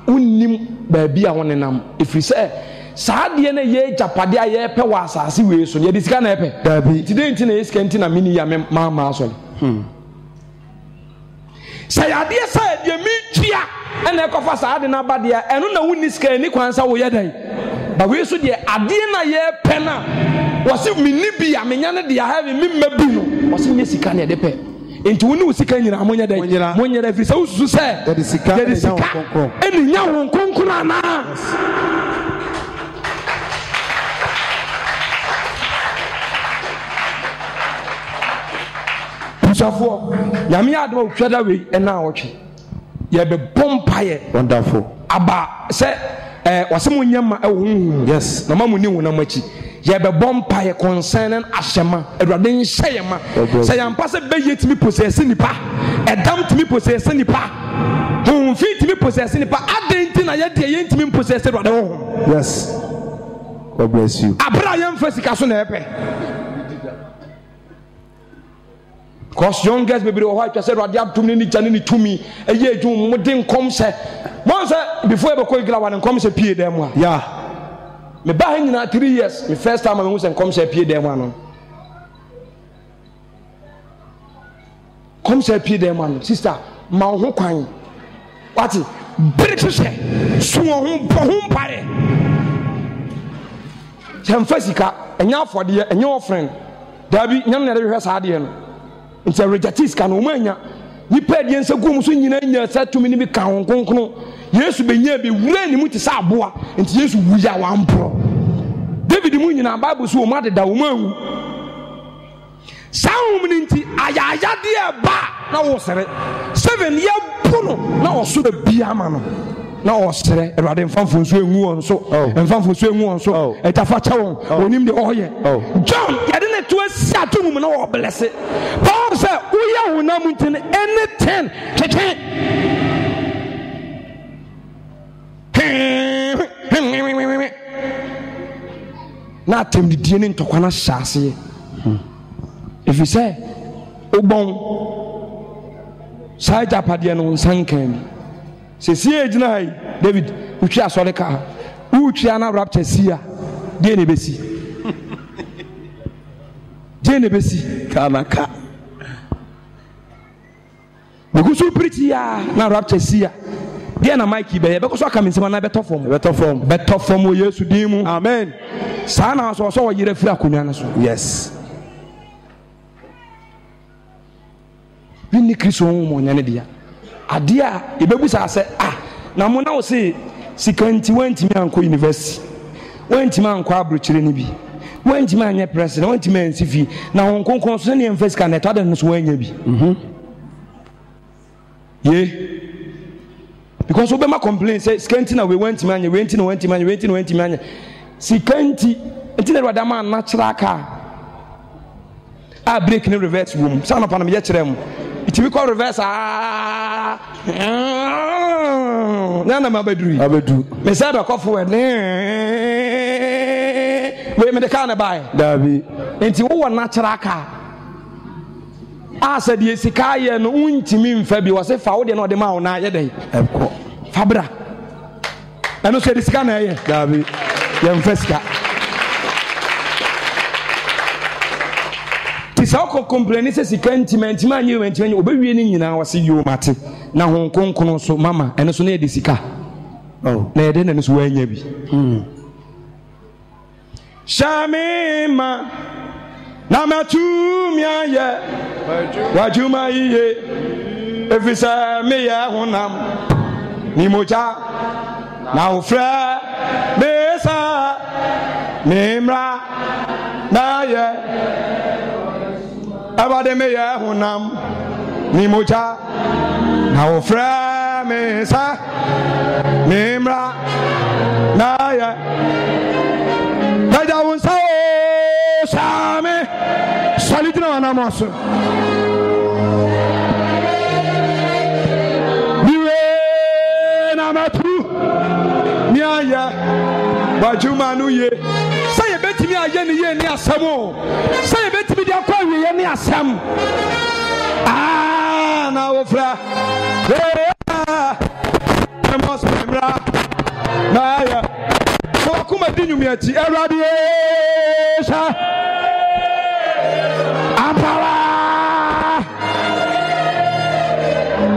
S1: unnim ba bia wonenam efiri say saade na ye japade a ye pe wa asase we so ye disika na epe
S3: dabi
S1: today nti na ye sika nti na mini ya me mama asole say ade say de mi tua na ekofa saade na bade a eno na wonni sika ni kwansa wo ye dai ba we so de ade na ye pe na wasi mini bi a menya ne de a have mi mabi no wasi nye sika na de pe nti woni wo sika nyina amonya dai monya da fi say ususu say
S3: de sika
S1: eni nya won konkon ana Safo yami adwa utwada we na awotwe ye be bompaye
S3: wonderful
S1: aba se wasem nyama ehun
S3: yes
S1: na mamu ni wona machi ye be bompaye concerning ashema Awurade nhye ma se yampa se be yetimi possess nipa edam timi possess nipa hon fit timi possess nipa adenti na ye de ye ntimi possess Awurade ho
S3: yes God bless you
S1: abra yam fasika so na epe cause young girls baby o ha twa say Awurade atum ni jane ni tumi eye adwum modin kom se mo say before e be ko igla wan kom se pie dem a
S3: yeah
S1: me ba ha nyina 3 years me first time me say kom se pie dem ano kom se pie dem ano sister ma ho kwan wati break se so ho pare sem fasika enya afode enya offering dabi nyam na de hwe saade no nti rejatis kan o manya nipa de nsa gum so nyina nya sa tumi ni bi kan honkonkno Yesu benya bi wura ni mu ti sa aboa nti Yesu wuya wa mpro David mu nyina Bible so o ma de da o ma wu saum ni nti ayaya de ba na wo sere 7 ye puno na o so da bia ma no na o sere Awurade mfamfo so enwu on so mfamfo so enwu on so etafa cha won onim de oye John yade ne to asi atum mu na o bless Paul say uya wona muntin anything tete na tem die ne ntokwana hyase if you say ogbon sai japade no nsankan se sie ejina hai David utwi asole ka utwi ana rapture sia de ne besi de ne besi kanaka Begusu preach ya na rapture sia de na Mike be so aka mensema na beto form o Yesu din mu
S3: amen
S1: Sana so yire fira konwa no so.
S3: Yes.
S1: Bini Kristo mo nyane dia. Ade a ebebusa se na mo na wo se sikanti wantimi anko university. Wantimi anko abrochire ni bi. Wantimi anya president, wantimi ansifi. Na honkonkon so ne emfasika na to adan so wanya bi. Yeah. Because we ma complain say sikanti na we wantimi anya, we wantimi anya. Sikanti enti na wada ma natural car. A break ni reverse room. Sa na pa na me kire mu. It will call reverse. Nana mabedru.
S3: Abedu.
S1: Me say be call forward. We me the car na buy.
S3: Dabi.
S1: Enti wo natural car. Asa de sika ye no untimi mfa bi wo se fa wo de no de ma wo na ye dey.
S3: Eko.
S1: Fabra. Eno se de sika na ye.
S3: Dabi.
S1: Ye mfa sika. Tisako complain say sikantimenti manye wentimi obewie ni nyina wase yo mate na honkonkono so mama eno so na ye de sika.
S3: Oh.
S1: Na ye de na so wanya bi. Shamima na matumi aye wajuma iye efisa me ya honam ni moja na ofra besa memra na ye abade me ya honam ni moja na ofra mesa memra na ye Kaja unsa Shame Salidina anamoso Niwe namatu Niaya Wajuma nuye Saye beti mi aye ni ye ni asamo Saye beti mi di akwa ye ni asam na ofra Amos memra Naya Kuma dinyumiati eradiesha ampara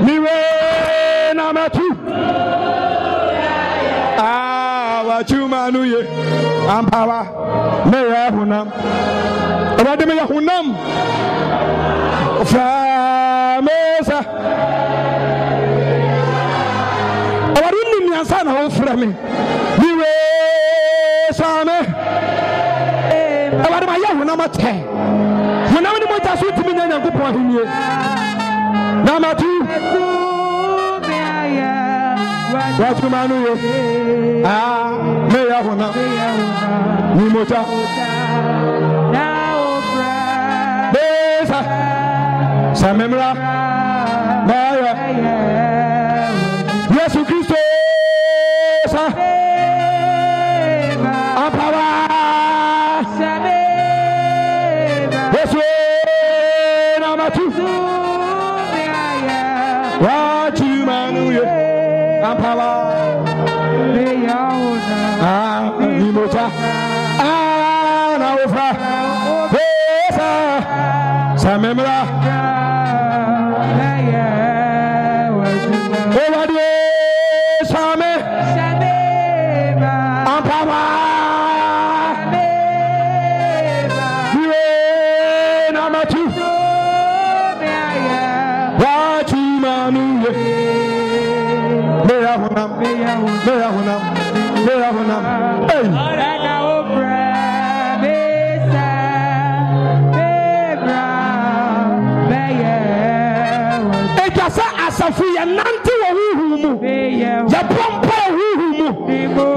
S1: niwe na matu wachuma nuye ampara meya hunam eradi meya hunam framesa awaruni miansa na oframe niwe Same Ewade ma ye honam ate honam ni mo ta so timi nya Nyankopon ahenie na matu wachuma no ye me ya honam ni mota na ofra besa samemra na ya Yesu Kristo sa Samemra Ewade Same Ampara Niwe namatu Wachimanuye Meya honam Hey Asafu ya nanti wa huhumu ya pompa wa huhumu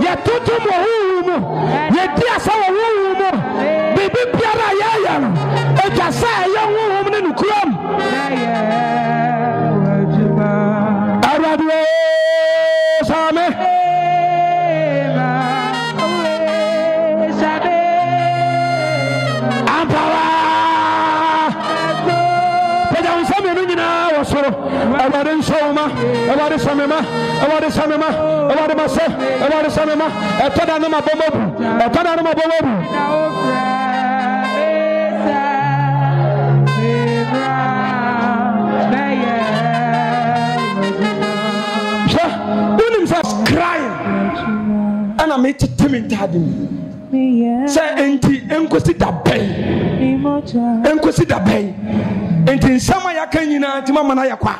S1: ya tutum wa huhumu ya diasa wa huhumu bibi piara ya ejasa ya huhumu ni nukuram aradwe same ampara peja unsame nina wasoro Awade Shoma, Awade Samema, Awade Samema, Awade Masa, Awade Samema, Atada Nama Bomobu, Atada Nama Bomobu. When himself crying, and I made a timid him. Say enti enkosi da ben. Enkosi da ben. Enti nsama ya kan nyina nti mama na yakwa.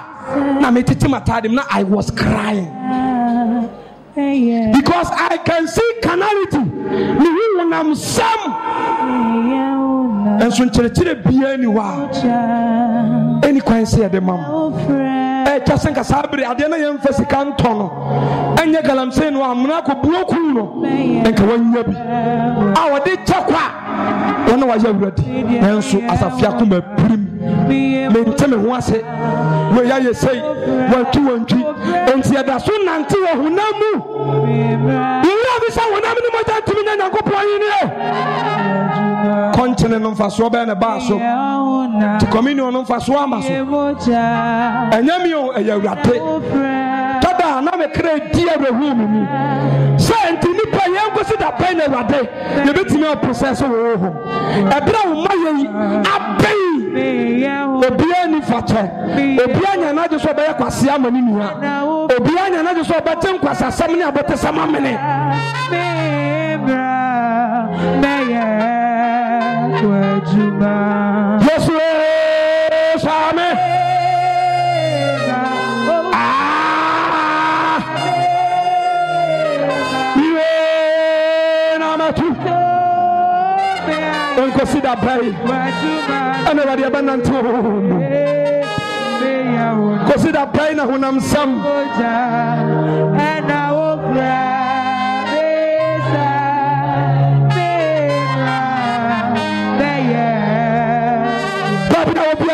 S1: Na metiti matade na I was crying. Because I can see carnality. Me when I'm some. And so chere bia ni wa. Any kwan say the mom. Chasen ka sabre ade na yem fasika ntono. Enye galamse no amna ko buoku no. Enka wanya bi. A wode chakwa. Wono wa yawradi. Enso asafia kuma prim. Menteme ho ase. We ya yesei. Wantu wantwi. Enti ada so nante wo hunamu. Yira bi sa wonam ni moja tumi na Nyankopon yi ni e. Konchene no mfaso be na ba so. Ti communion no mfaso amaso. Enyami o eyawrate. Tada na me kra di awehu mu. Se enti nipa ye ngosi da pen na wade. Ye betimi o process wo ho. Ebra wo maye abai. Obia ni fache. Obia nya na je so be kwase amani ni ha. Obia nya na je so be tem kwasa sam ni abote sama mene. Yes, amen. Consider pray. Anybody abandoned to consider praying when I'm some. And I will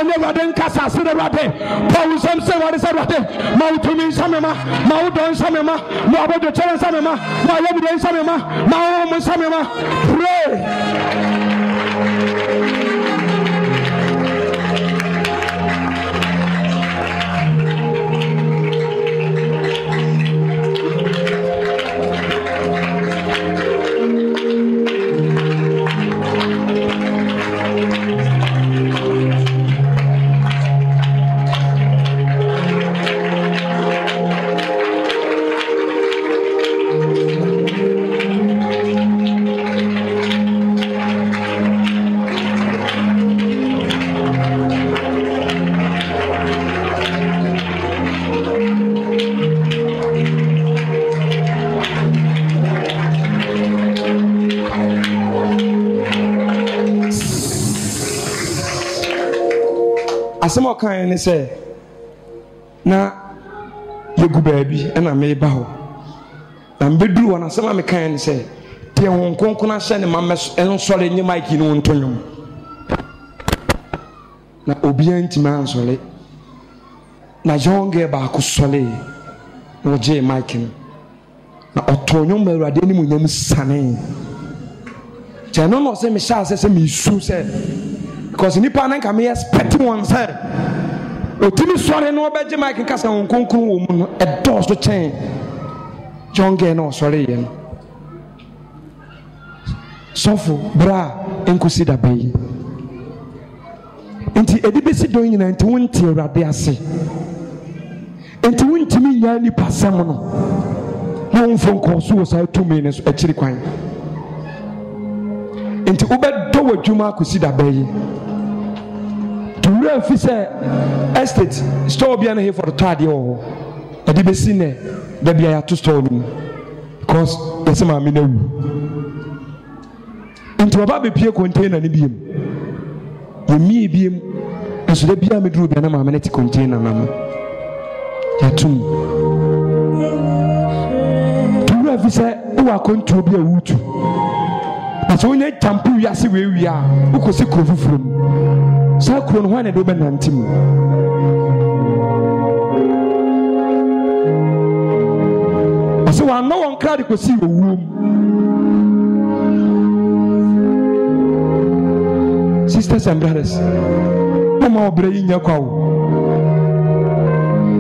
S1: never then casa see the rabbit. Paul some say what is a rabbit? Mount to me samema, Mount don samema, no about the challenge samema, my evidence samema, my home samema. Pray. Asemo kan ni say na yegu baabi na me ba ho na mbeduru wona asema me kan ni say te won konkona hye ne mamme ensore nyi mic ni wontonwom na obi antima ansole na jonge ba ko sole no je mic ni na otonwom ba Awurade ni munyam sane je no say me sha say me su say because nipa nan ka me expect one say otimi sore no obeje mic kasa won konkon wo mu no edo so chen jonge no sore ye no sofo bra enkusi da bayi enti edibesi don nyina enti wonti Awurade ase enti wontimi nya ni pasam no na wonfon ko so sa 2 minutes akiri kwan enti obedo wadwuma akusi da bayi to fi say estate store bia na here for the third year edibesi ne da bia ya to store no because yes ma me na wu enti baba be pie container ni biem yemi biem enso da bia me duru bia na ma me net container na no ya tum to fi say wa control bia wutu but when you tampu wiase we wia ukosi krofufrum sa kro no hwane do be nantim so wa no won kra de kosi owum sisters and brothers mama obre yin kwa wo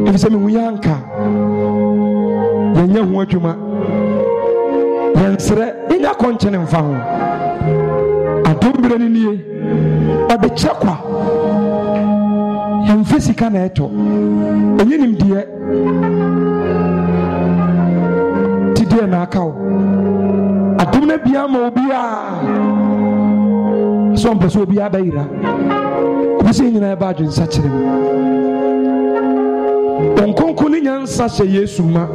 S1: if say me huyanka yenya hu adwuma yansre inya konchene mfa ho adombre ni nie obechakwa yamfisika na eto enyenim die tidie na akawo adom na bia ma obiara so mpɛ sɛ obiara bɛyera obi sɛ nyinaa ɛba adwensa kyerɛ mu ɔnkonko ne nyansa hyɛ yesu ma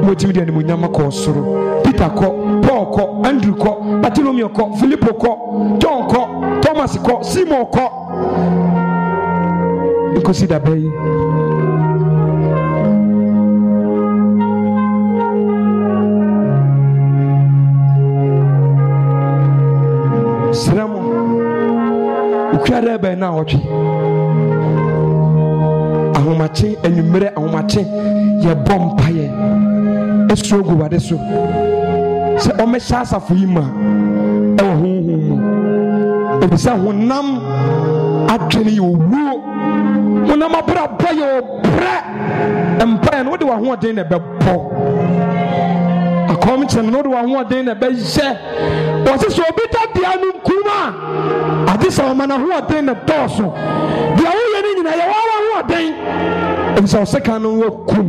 S1: motumi de animonyam akɔ soro Peter kɔ Paul kɔ Andrew kɔ Bartholomew kɔ Philippo kɔ John kɔ Thomas kɔ Simon kɔ nkosi da bɛyi sramo ukura bɛ na ɔtwe ahomakye anwummerɛ ahomakye yɛbɔ mpaeɛ ɛsoro gu wade so sɛ ɔmɛhyɛ asafo yi ma ɛwɔ honhom mu ɛfisɛ honam adwene yɛ owuo honam abrabɔ yɛ ɔbrɛ mpaeɛ no wode w'ahoɔden na ɛbɛbɔ akɔm kyerɛ no wode w'ahoɔden na ɛbɛhyɛ wɔse sɛ obi da dea no nkum a ade sɛ ɔma no ahoɔden na dɔɔso deɛ woyɛ no nyina yɛwɔ w'ahoɔden ɛfisɛ ɔsɛka no wɔkum